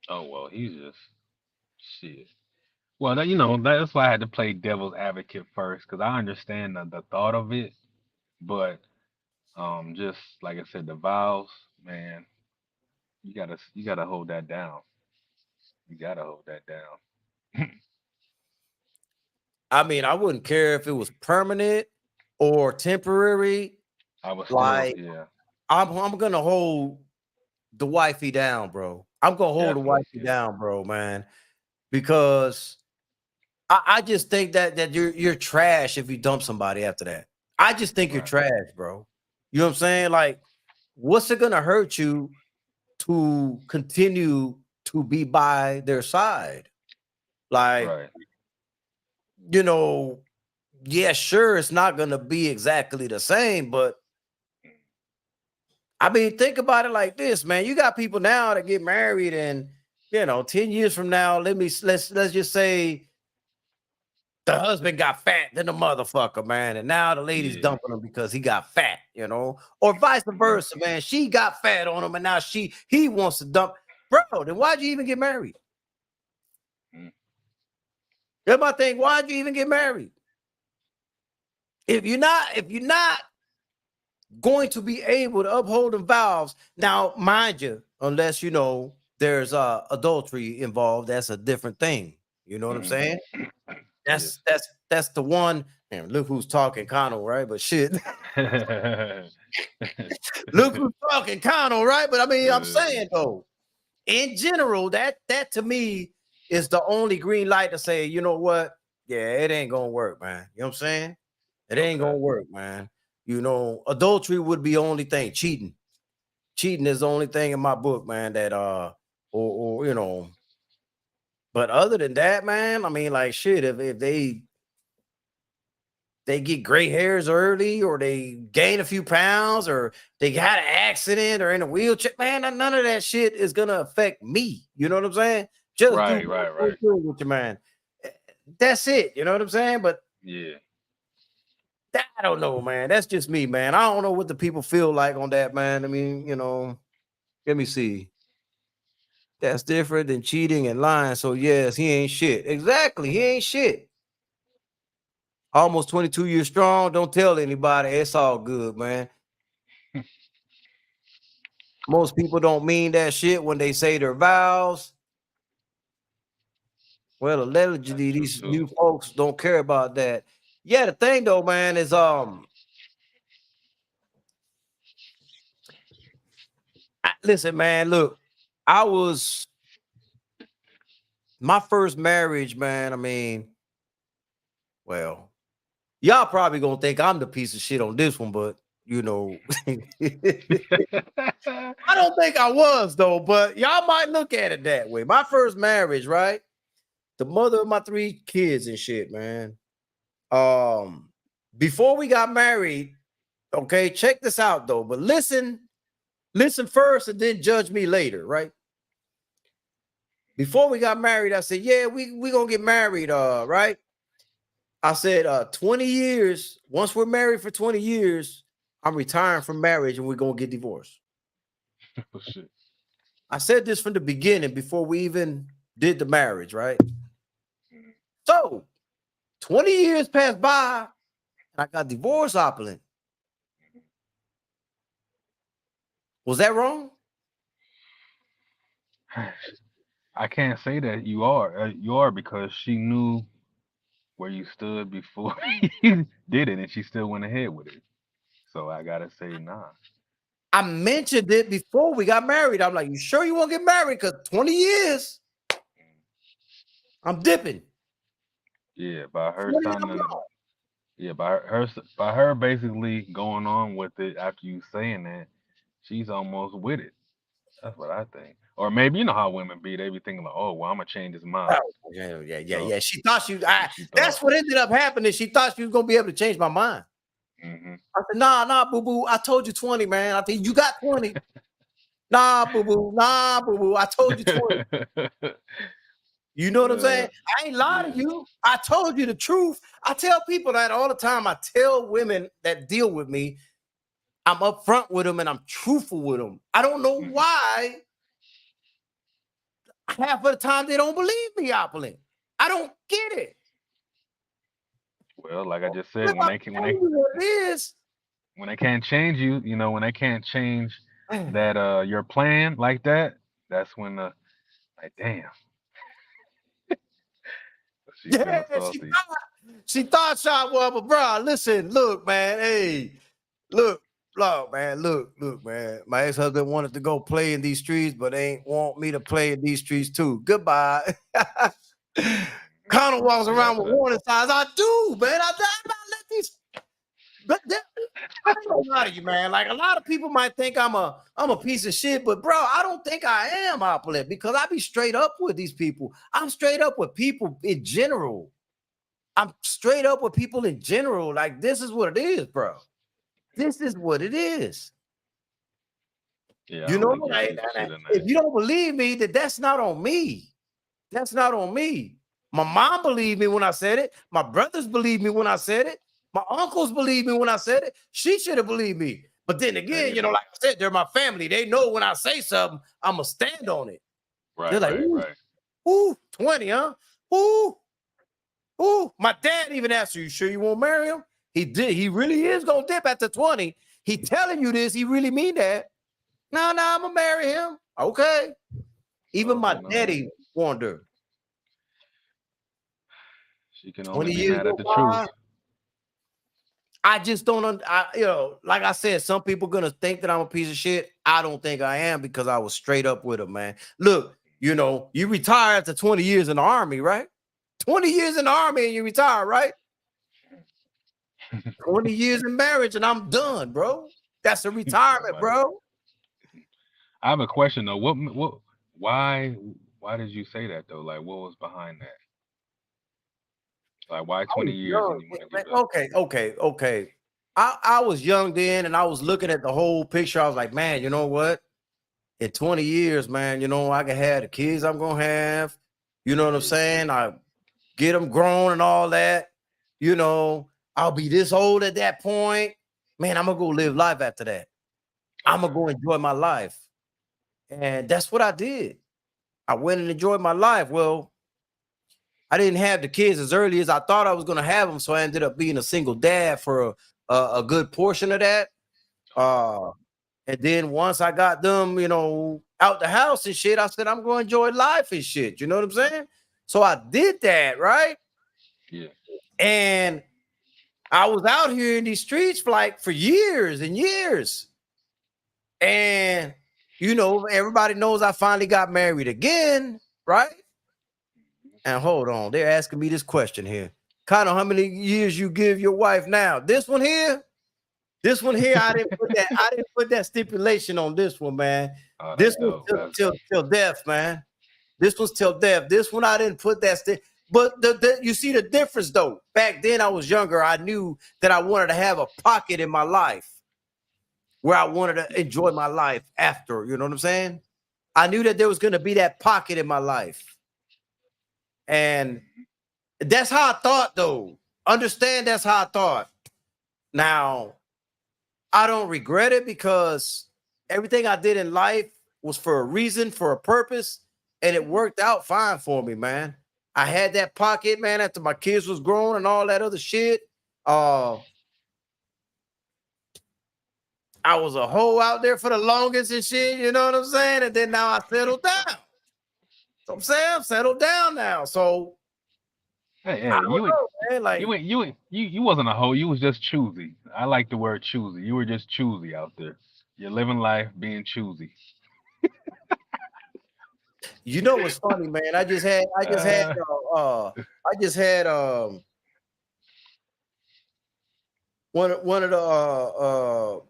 S3: Oh well, he's just shit. Well, that's why I had to play devil's advocate first, because I understand the thought of it, but just like I said, the vows, man, you gotta hold that down. You gotta hold that down.
S2: I mean, I wouldn't care if it was permanent or temporary.
S3: I was still,
S2: Like,
S3: yeah,
S2: I'm gonna hold the wifey down, bro. I'm gonna hold the
S3: definitely,
S2: wifey
S3: yeah,
S2: down, bro, man, because I just think that you're trash if you dump somebody after that. I just think you're
S3: right,
S2: trash, bro. You know what I'm saying? Like, what's it gonna hurt you to continue to be by their side? Like,
S3: right,
S2: you know, yeah, sure, it's not gonna be exactly the same, but I mean, think about it like this, man. You got people now that get married, and 10 years from now, let's just say the husband got fat than the motherfucker, man, and now the lady's
S3: yeah,
S2: dumping him because he got fat, or vice
S3: mm,
S2: versa, man. She got fat on him, and now he wants to dump, bro. Then why'd you even get married?
S3: mm,
S2: That's my thing. Why'd you even get married? If you're not going to be able to uphold the vows, now, mind you, unless there's adultery involved, that's a different thing. You know what I'm
S3: mm,
S2: saying?
S3: yes.
S2: That's the one. And look who's talking, Connell, right? But shit, look who's talking, Connell, right? But I mean, I'm saying though, in general, that to me is the only green light to say, you know what? Yeah, it ain't gonna work, man. You know what I'm saying? It ain't
S3: Okay,
S2: gonna work, man. Adultery would be only thing. Cheating is the only thing in my book, man, that or but other than that, man, I mean, like shit, if they get gray hairs early, or they gain a few pounds, or they got an accident or in a wheelchair, man, none of that shit is gonna affect me. You know what I'm saying? Just do
S3: right, right,
S2: what's
S3: right,
S2: good with your man. That's it. You know what I'm saying? But
S3: yeah.
S2: I don't know, man. That's just me, man. I don't know what the people feel like on that, man. I mean, let me see. That's different than cheating and lying. So yes, he ain't shit. Exactly, he ain't shit. Almost 22 years strong. Don't tell anybody. It's all good, man. Most people don't mean that shit when they say their vows. Well,
S3: That's
S2: allegedly,
S3: true
S2: these
S3: too.
S2: new folks don't care about that. Yeah, the thing though, man, is listen, man, look, I was my first marriage, man. I mean, well, y'all probably gonna think I'm the piece of shit on this one, but I don't think I was though, but y'all might look at it that way. My first marriage, right? The mother of my 3 kids and shit, man. Um, Before we got married, okay, check this out though, but listen first and then judge me later, right? Before we got married, I said, yeah, we gonna get married, right? I said, 20 years, once we're married for 20 years, I'm retiring from marriage and we're gonna get divorced.
S3: Oh shit.
S2: I said this from the beginning before we even did the marriage, right?
S3: Mm.
S2: So 20 years passed by and I got divorced opulent. Was that wrong?
S3: I can't say that you are. You are, because she knew where you stood before you did it, and she still went ahead with it. So I gotta say, nah.
S2: I mentioned it before we got married. I'm like, you sure you won't get married? Because 20 years, I'm dipping.
S3: Yeah, by her
S2: 20
S3: signing,
S2: I'm gone.
S3: yeah, by her basically going on with it after you saying that, she's almost with it. That's what I think. Or maybe you know how women be. They be thinking like, oh, well, I'm gonna change his mind.
S2: Oh, yeah, yeah, yeah,
S3: So
S2: yeah. She thought
S3: she thought,
S2: that's what ended up happening. She thought she was gonna be able to change my mind.
S3: hmm
S2: I said, nah, boo boo. I told you 20, man. I think you got 20. Nah, boo-boo. Nah, boo-boo. I told you 20. You know what I'm saying? I ain't lying to you. I told you the truth. I tell people that all the time. I tell women that deal with me, I'm upfront with them and I'm truthful with them. I don't know why. Half of the time they don't believe me, Opulent. I don't get it.
S3: Well, like I just said,
S2: Look,
S3: when
S2: I'm
S3: they can,
S2: telling you what it is.
S3: when they can't change you, when they can't change that your plan like that, that's when like damn, she feeling
S2: Yeah,
S3: salty.
S2: she thought shot was, but bro, listen, look, man, hey, look, man, look, man. My ex-husband wanted to go play in these streets, but ain't want me to play in these streets too. Goodbye. Connor walks around with warning signs. I do, man. I not let these. But I ain't gonna lie to you, man. Like a lot of people might think I'm a piece of shit, but bro, I don't think I am, Opulent, because I be straight up with these people. I'm straight up with people in general. I'm straight up with people in general. Like, this is what it is, bro. This is what it is.
S3: Yeah,
S2: You
S3: I
S2: know,
S3: don't think you're a piece of shit in
S2: if
S3: that.
S2: you don't believe me, that's not on me. That's not on me. My mom believed me when I said it. My brothers believed me when I said it. My uncles believed me when I said it. She should have believed me. But then again, like I said, they're my family. They know when I say something, I'm going to stand on it. They're like, ooh, 20, huh? Ooh. My dad even asked you sure you won't marry him? He did. He really is going to dip after 20. He telling you this. He really mean that. No, I'm going to marry him. Okay. Even my daddy wondered.
S3: She can
S2: 20
S3: only be
S2: years
S3: mad
S2: go
S3: at the
S2: by.
S3: truth.
S2: I just don't, like I said, some people gonna think that I'm a piece of shit. I don't think I am because I was straight up with them, man. Look, you retire after 20 years in the army, right? 20 years in the army and you retire, right? 20 years in marriage and I'm done, bro. That's a retirement, bro.
S3: I have a question though. Why did you say that though? Like, what was behind that? Like, why 20 years and you want to do that?
S2: Okay. I was young then and I was looking at the whole picture. I was like, man, you know what? In 20 years, man, I can have the kids I'm gonna have. You know what I'm saying? I get them grown and all that. I'll be this old at that point. Man, I'm gonna go live life after that. I'm gonna go enjoy my life. And that's what I did. I went and enjoyed my life. Well, I didn't have the kids as early as I thought I was gonna have them, so I ended up being a single dad for a good portion of that. And then once I got them, out the house and shit, I said, I'm going to enjoy life and shit. You know what I'm saying? So I did that, right?
S3: Yeah.
S2: And I was out here in these streets for years and years. And, everybody knows I finally got married again, right? And hold on, they're asking me this question here. Kind of how many years you give your wife now? This one here, I didn't put that stipulation on this one, man. This was till death, man. This was till death. This one I didn't put that but you see the difference though. Back then I was younger. I knew that I wanted to have a pocket in my life where I wanted to enjoy my life after. You know what I'm saying? I knew that there was going to be that pocket in my life. And that's how I thought though. Understand that's how I thought. Now, I don't regret it because everything I did in life was for a reason, for a purpose, and it worked out fine for me, man. I had that pocket, man, after my kids was grown and all that other shit. I was a hoe out there for the longest and shit, you know what I'm saying? And then now I settled down. So I'm saying I'm settled down now. So
S3: hey, you wasn't a hoe. You was just choosy. I like the word choosy. You were just choosy out there. You're living life being choosy.
S2: You know what's funny, man? I just had one of the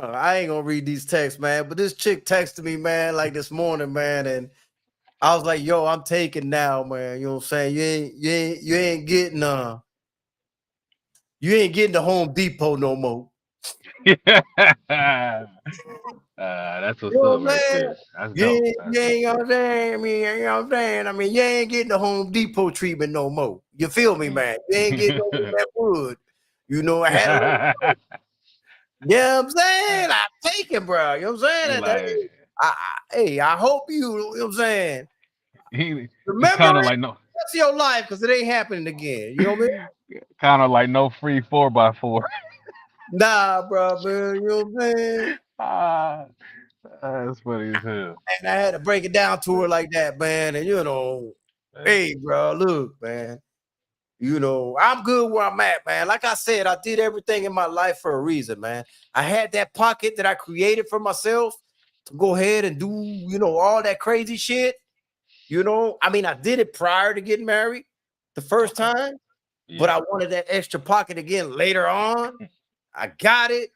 S2: I ain't gonna read these texts, man, but this chick texted me, man, like this morning, man, and I was like, yo, I'm taking now, man. You know what I'm saying? You ain't getting the Home Depot no more.
S3: That's
S2: You
S3: what's
S2: know
S3: up
S2: what I'm
S3: right
S2: saying?
S3: there. That's dope.
S2: You
S3: That's
S2: ain't,
S3: dope.
S2: you know what I'm saying? I mean, you know what I'm saying? I mean, you ain't getting the Home Depot treatment no more. You feel me,
S3: Mm.
S2: man? You ain't getting no more of that wood. You know, I had to let it go. You know what I'm saying? I take it, bro. You know what I'm saying?
S3: He like
S2: Hey, I hope you know what I'm saying?
S3: he
S2: Remember
S3: kind of
S2: it.
S3: like no
S2: That's your life because it ain't happening again. You know what I mean?
S3: kind of like no free 4x4.
S2: Nah, bro, man. You know what I'm saying?
S3: Ah, that's funny as hell.
S2: And I had to break it down to her like that, man. And you know,
S3: Hey,
S2: hey, bro, look, man. You know, I'm good where I'm at, man. Like I said, I did everything in my life for a reason, man. I had that pocket that I created for myself to go ahead and do, you know, all that crazy shit. You know, I mean, I did it prior to getting married the first
S3: okay.
S2: time, but
S3: Yeah.
S2: I wanted that extra pocket again later on. I got it.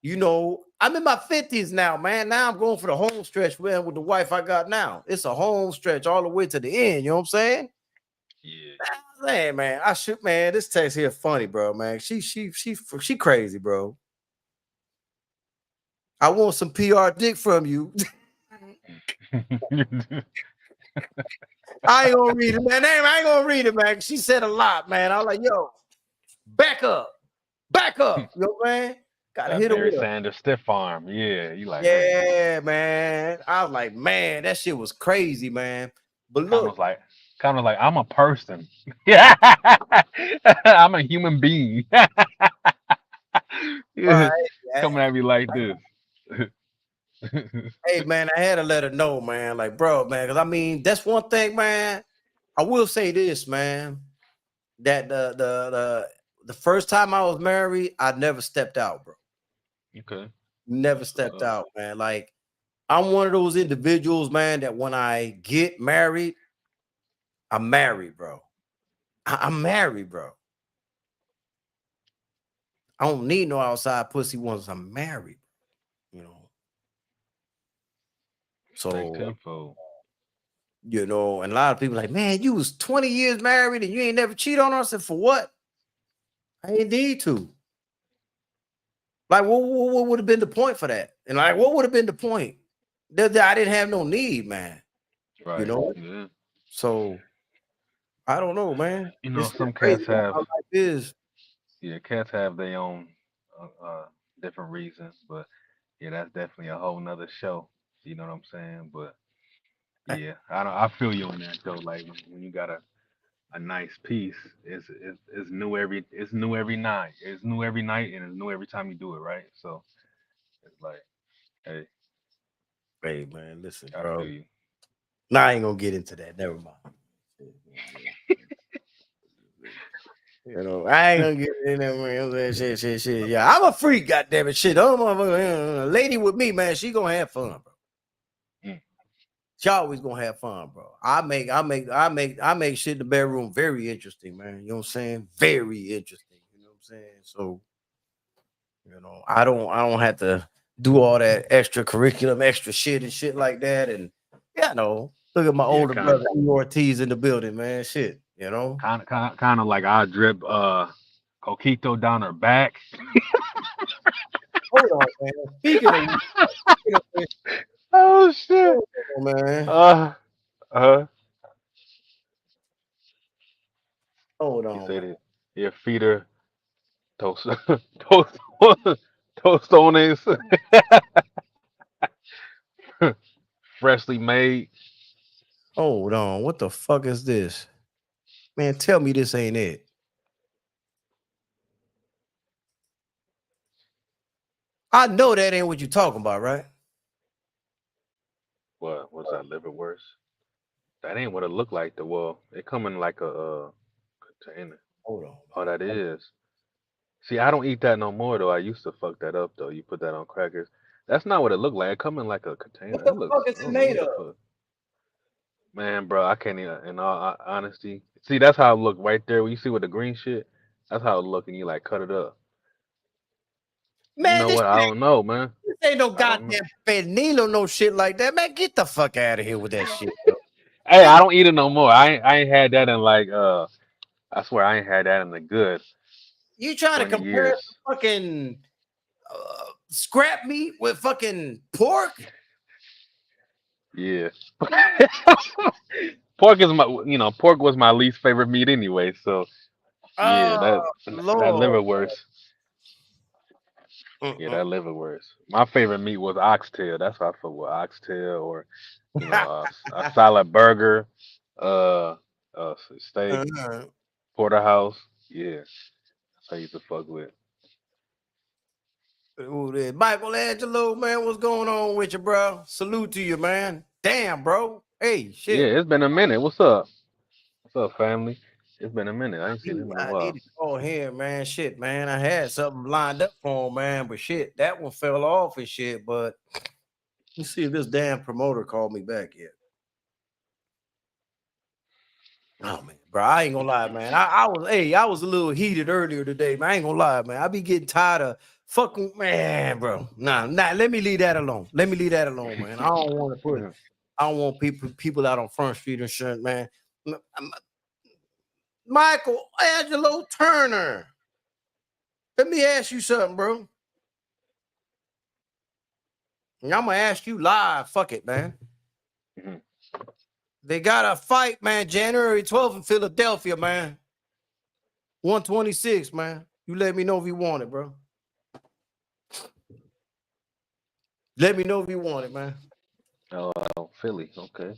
S2: You know, I'm in my 50s now, man. Now I'm going for the home stretch, man, with the wife I got now. It's a home stretch all the way to the end. You know what I'm saying?
S3: Yeah.
S2: Hey, man, I should, man. This text here funny, bro, man. She crazy, bro. I want some PR dick from you. I ain't gonna read it, man. I ain't gonna read it, man. She said a lot, man. I was like, yo, back up, back up. You know what I'm saying? Gotta
S3: That
S2: hit her
S3: Barry
S2: with her.
S3: Sanders stiff arm. Yeah. You like, hey,
S2: Yeah, man. I was like, man, that shit was crazy, man. But
S3: kind
S2: look,
S3: of like kind of like I'm a person. Yeah. I'm a human being.
S2: all
S3: Yeah.
S2: right,
S3: Coming at me like this.
S2: hey, man, I had to let her know, man. Like, bro, man, because I mean, that's one thing, man. I will say this, man. That the first time I was married, I never stepped out, bro.
S3: Okay.
S2: Never
S3: That's what's
S2: stepped
S3: up.
S2: out, man. Like I'm one of those individuals, man, that when I get married, I'm married, bro. I'm married, bro. I don't need no outside pussy once I'm married, you know.
S3: Respect
S2: So,
S3: tenfold.
S2: you know, and a lot of people like, man, you was 20 years married and you ain't never cheat on us. And for what? I ain't need to. Like, what would have been the point for that? And like, what would have been the point? That I didn't have no need, man. You
S3: Right.
S2: know?
S3: Yeah.
S2: So I don't know, man.
S3: You know,
S2: It's
S3: some
S2: crazy
S3: cats
S2: how
S3: have,
S2: life is.
S3: yeah, cats have their own different reasons, but yeah, that's definitely a whole nother show. You know what I'm saying? But yeah, I don't. I feel you on that though. Like when you got a nice piece, it's new every night. It's new every night, and it's new every time you do it, right? So it's like, hey,
S2: Hey, man, listen,
S3: I feel
S2: bro.
S3: you.
S2: Nah, I ain't gonna get into that. Never mind. You know, I ain't gonna get in there, man. Shit. Yeah, I'm a freak, goddamn it. Shit, I'm a lady with me, man. She gonna have fun, bro.
S3: Mm,
S2: She always gonna have fun, bro. I make shit in the bedroom very interesting, man. You know what I'm saying? Very interesting. You know what I'm saying? So, you know, I don't have to do all that extra curriculum, extra shit and shit like that. And yeah, no. Look at my
S3: yeah,
S2: older brother E. Ortiz in the building, man. Shit, you know.
S3: kind of like I drip coquito down her back.
S2: Hold on, man. Speaking of which,
S3: Oh shit.
S2: hold on, man.
S3: Uh, uh.
S2: Hold
S3: He
S2: on, man.
S3: said it. Your feet are toast, toast, tostones, freshly made.
S2: Hold on. What the fuck is this? Man, tell me this ain't it. I know that ain't what you talking about, right?
S3: What was that liverwurst? That ain't what it looked like. The well, it come in like a container.
S2: Hold on,
S3: Oh,
S2: man.
S3: that is. See, I don't eat that no more though. I used to fuck that up though. You put that on crackers. That's not what it looked like. It come in like a
S2: What
S3: container.
S2: the
S3: It looks.
S2: fuck is
S3: I
S2: it
S3: don't know
S2: made
S3: what
S2: of?
S3: the fuck. Man, bro, I can't even. In all honesty, see, that's how it look right there. When you see with the green shit, that's how it look, and you like cut it up. You
S2: Man,
S3: know what? I don't know, man.
S2: this ain't no
S3: I don't know.
S2: goddamn fentanyl, no shit like that. Man, get the fuck out of here with that shit, bro.
S3: Hey,
S2: Man,
S3: I don't eat it no more. I ain't had that in like I swear I ain't had that in the good
S2: you trying to
S3: 20
S2: compare
S3: years.
S2: fucking scrap meat with fucking pork.
S3: Yeah. Pork is pork was my least favorite meat anyway. So yeah,
S2: Oh
S3: that
S2: Lord.
S3: liverwurst. Yeah,
S2: Mm-mm.
S3: that liverwurst. My favorite meat was oxtail. That's what I fuck with oxtail or a solid burger, uh, steak,
S2: Uh-huh.
S3: porterhouse. Yeah, that's how I used to fuck with.
S2: Who this? Michelangelo, man, what's going on with you, bro? Salute to you, man. Damn, bro. Hey,
S3: Yeah,
S2: shit.
S3: it's been a minute. What's up? What's up, family? It's been a minute. I ain't seen him in a
S2: I need
S3: while.
S2: to call him, man. Shit, man. I had something lined up for him, man, but shit, that one fell off and shit. But let's see if this damn promoter called me back yet. Oh man, bro, I ain't gonna lie, man. I was a little heated earlier today, man. I ain't gonna lie, man. I be getting tired of fucking man, bro. Nah, let me leave that alone. Let me leave that alone, man. I don't want people out on Front Street and shit, man. Michael Angelo Turner. Let me ask you something, bro. And I'm gonna ask you live. Fuck it, man.
S3: Mhm.
S2: They got a fight, man, January 12th in Philadelphia, man. 126, man. You let me know if you want it, bro. Let me know if you want it, man.
S3: Oh, Philly. Okay.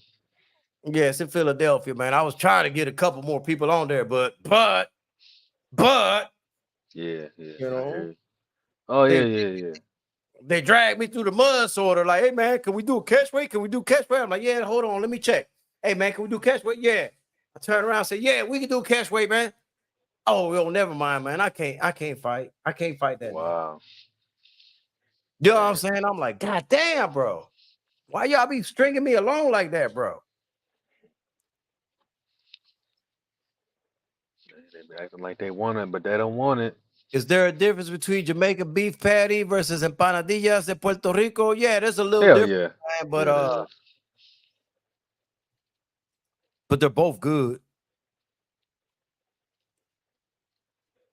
S2: Yeah, it's in Philadelphia, man. I was trying to get a couple more people on there, but
S3: Yeah.
S2: you
S3: I
S2: know,
S3: hear you. Oh
S2: they
S3: yeah.
S2: they dragged me through the mud, sort of like, hey man, can we do a catch weight? Can we do catch weight? I'm like, yeah, hold on, let me check. Hey man, can we do catch weight? Yeah. I turned around and said, yeah, we can do catch weight, man. Oh, yo, never mind, man. I can't fight. I can't fight that, man.
S3: Wow.
S2: You know what I'm
S3: Man,
S2: saying? I'm like, God damn, bro. Why y'all be stringing me along like that, bro?
S3: they be acting like they want it, but they don't want it.
S2: Is there a difference between Jamaican beef patty versus empanadillas de Puerto Rico? Yeah, there's a little
S3: Hell
S2: difference,
S3: yeah.
S2: man,
S3: Yeah, there is.
S2: but they're both good.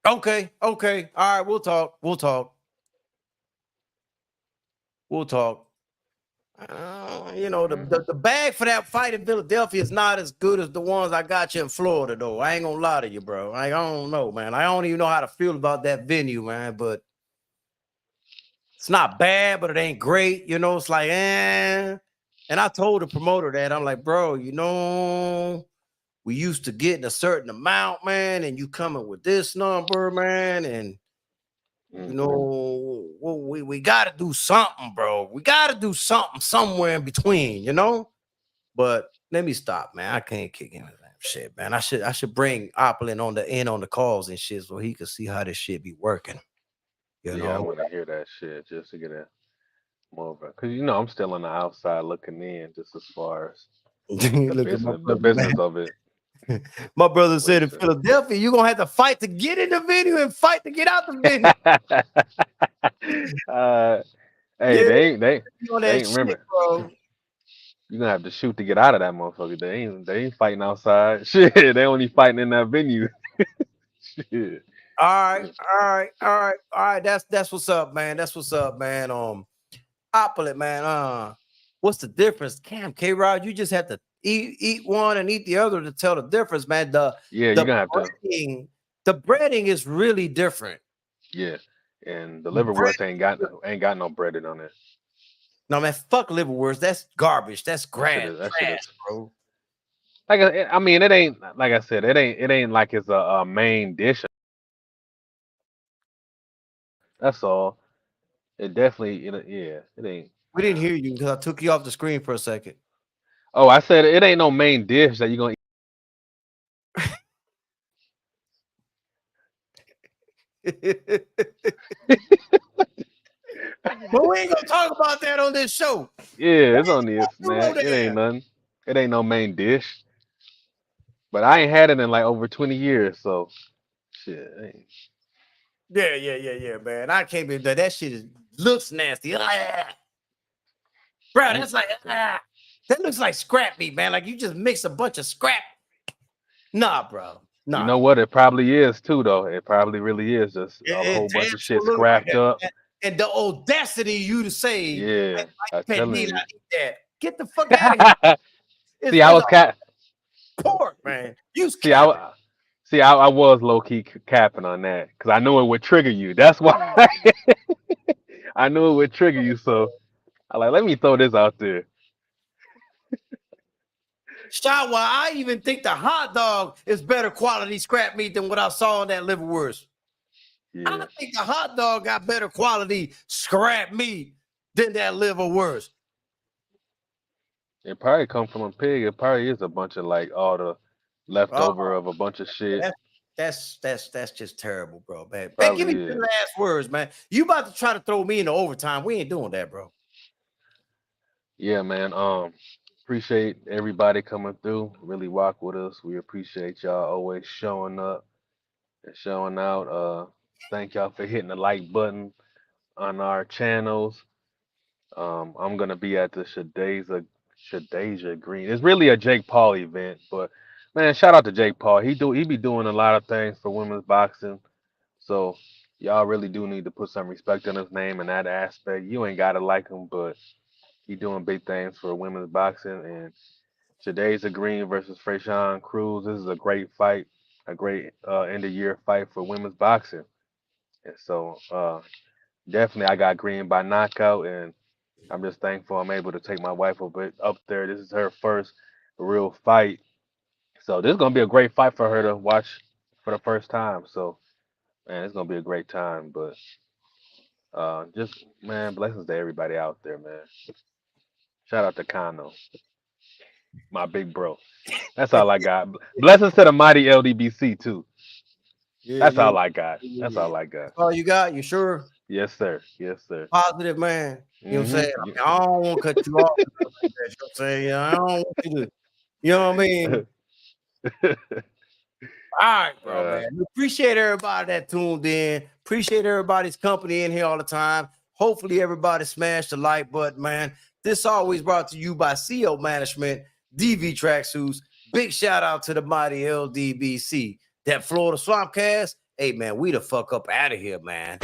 S2: Okay. All right, we'll talk.
S3: Mhm.
S2: The bag for that fight in Philadelphia is not as good as the ones I got you in Florida, though. I ain't gonna lie to you, bro. I don't know, man. I don't even know how to feel about that venue, man. But it's not bad, but it ain't great. It's like, eh. And I told the promoter that I'm like, bro, we used to getting a certain amount, man, and you coming with this number, man, and we got to do something, bro. We got to do something somewhere in between, But let me stop, man. I can't kick into that shit, man. I should bring Opplin on the calls and shit so he could see how this shit be working.
S3: Yeah, I want to hear that shit just to get a more of a, cause I'm still on the outside looking in, just as far as
S2: Look at my
S3: the
S2: brother, man.
S3: business of it.
S2: My brother
S3: But
S2: said in Philadelphia, you're gonna have to fight to get in the venue and fight to get out the venue.
S3: uh, hey,
S2: Yeah,
S3: they
S2: you on
S3: they
S2: that
S3: ain't
S2: shit,
S3: remember.
S2: bro.
S3: You're gonna have to shoot to get out of that motherfucker. They ain't fighting outside. Shit, they only fighting in that venue. Shit.
S2: All right. That's what's up, man. That's what's up, man. Opulent, man. What's the difference? K-Rod, you just have to eat one and eat the other to tell the difference, man.
S3: Yeah, you're
S2: The
S3: gonna have to.
S2: breading is really different.
S3: Yeah, and the
S2: Bread,
S3: liverwurst ain't got no breaded on it.
S2: no, man, fuck liverwurst. That's garbage. That's
S3: That shit
S2: trash,
S3: is.
S2: bro.
S3: Like I mean, it ain't like I said. It ain't like it's a main dish. That's all. It definitely. Yeah. It ain't.
S2: We didn't hear you because I took you off the screen for a second.
S3: Oh, I said it ain't no main dish that you're gonna
S2: But we ain't gonna talk about that on this show.
S3: Yeah, it's on this,
S2: You
S3: man.
S2: over
S3: It ain't
S2: there.
S3: nothing. It ain't no main dish. But I ain't had it in like over 20 years, so shit.
S2: Yeah, man. I can't believe that. That shit looks nasty. Bro, that's like that looks like scrap meat, man. Like you just mix a bunch of scrap. Nah, bro.
S3: You
S2: Nah.
S3: know what? It probably is too, though. It probably really is just a
S2: It
S3: whole
S2: damn
S3: bunch of
S2: sure
S3: shit
S2: look like
S3: scrapped
S2: that,
S3: up.
S2: man. And the audacity you to say,
S3: Yeah, I'm
S2: "Pet
S3: telling
S2: need
S3: you.
S2: I eat that?" Get the fuck out of here.
S3: See, I
S2: It's
S3: was cat.
S2: a pork, man. You's
S3: See, I
S2: capping.
S3: wa- I was low key capping on that because I knew it would trigger you. That's why I knew it would trigger you. So I like let me throw this out there.
S2: Shawa, I even think the hot dog is better quality scrap meat than what I saw in that liverwurst. I
S3: Yeah,
S2: think the hot dog got better quality scrap meat than that liverwurst.
S3: it probably come from a pig. It probably is a bunch of like all the
S2: Oh,
S3: leftover of a bunch of shit.
S2: that's just terrible, bro. Man, give
S3: Probably
S2: me the
S3: is.
S2: last words, man. You about to try to throw me into overtime? We ain't doing that, bro.
S3: Yeah, man. Appreciate everybody coming through. Really rock with us. We appreciate y'all always showing up and showing out. Thank y'all for hitting the like button on our channels. I'm gonna be at the Shadeja Green. It's really a Jake Paul event, but man, shout out to Jake Paul. He be doing a lot of things for women's boxing. So y'all really do need to put some respect on his name in that aspect. You ain't gotta like him, but he doing big things for women's boxing. And Shadeja Green versus Freyshawn Cruz. This is a great fight, a great end of year fight for women's boxing. And so definitely I got Green by knockout, and I'm just thankful I'm able to take my wife up there. This is her first real fight. So this is gonna be a great fight for her to watch for the first time. So man, it's gonna be a great time. But just man, blessings to everybody out there, man. Shout out to Kano, my big bro. That's all I got. Blessings to the mighty LDBC too.
S2: Yeah,
S3: That's
S2: yeah,
S3: all I got.
S2: yeah,
S3: That's
S2: yeah.
S3: all I got.
S2: That's all you got? You sure?
S3: Yes, sir. Yes, sir.
S2: Positive, man. You know what I'm saying?
S3: Mm-hmm.
S2: I don't want to cut you off. Like that, you know what I'm saying? I don't want you to, you know what I mean? All right, bro, man. We appreciate everybody that tuned in. Appreciate everybody's company in here all the time. Hopefully, everybody smashed the like button, man. This always brought to you by CO Management, DV Tracksuits. Big shout out to the mighty LDBC. That Florida Swampcast. Hey, man, we the fuck up out of here, man.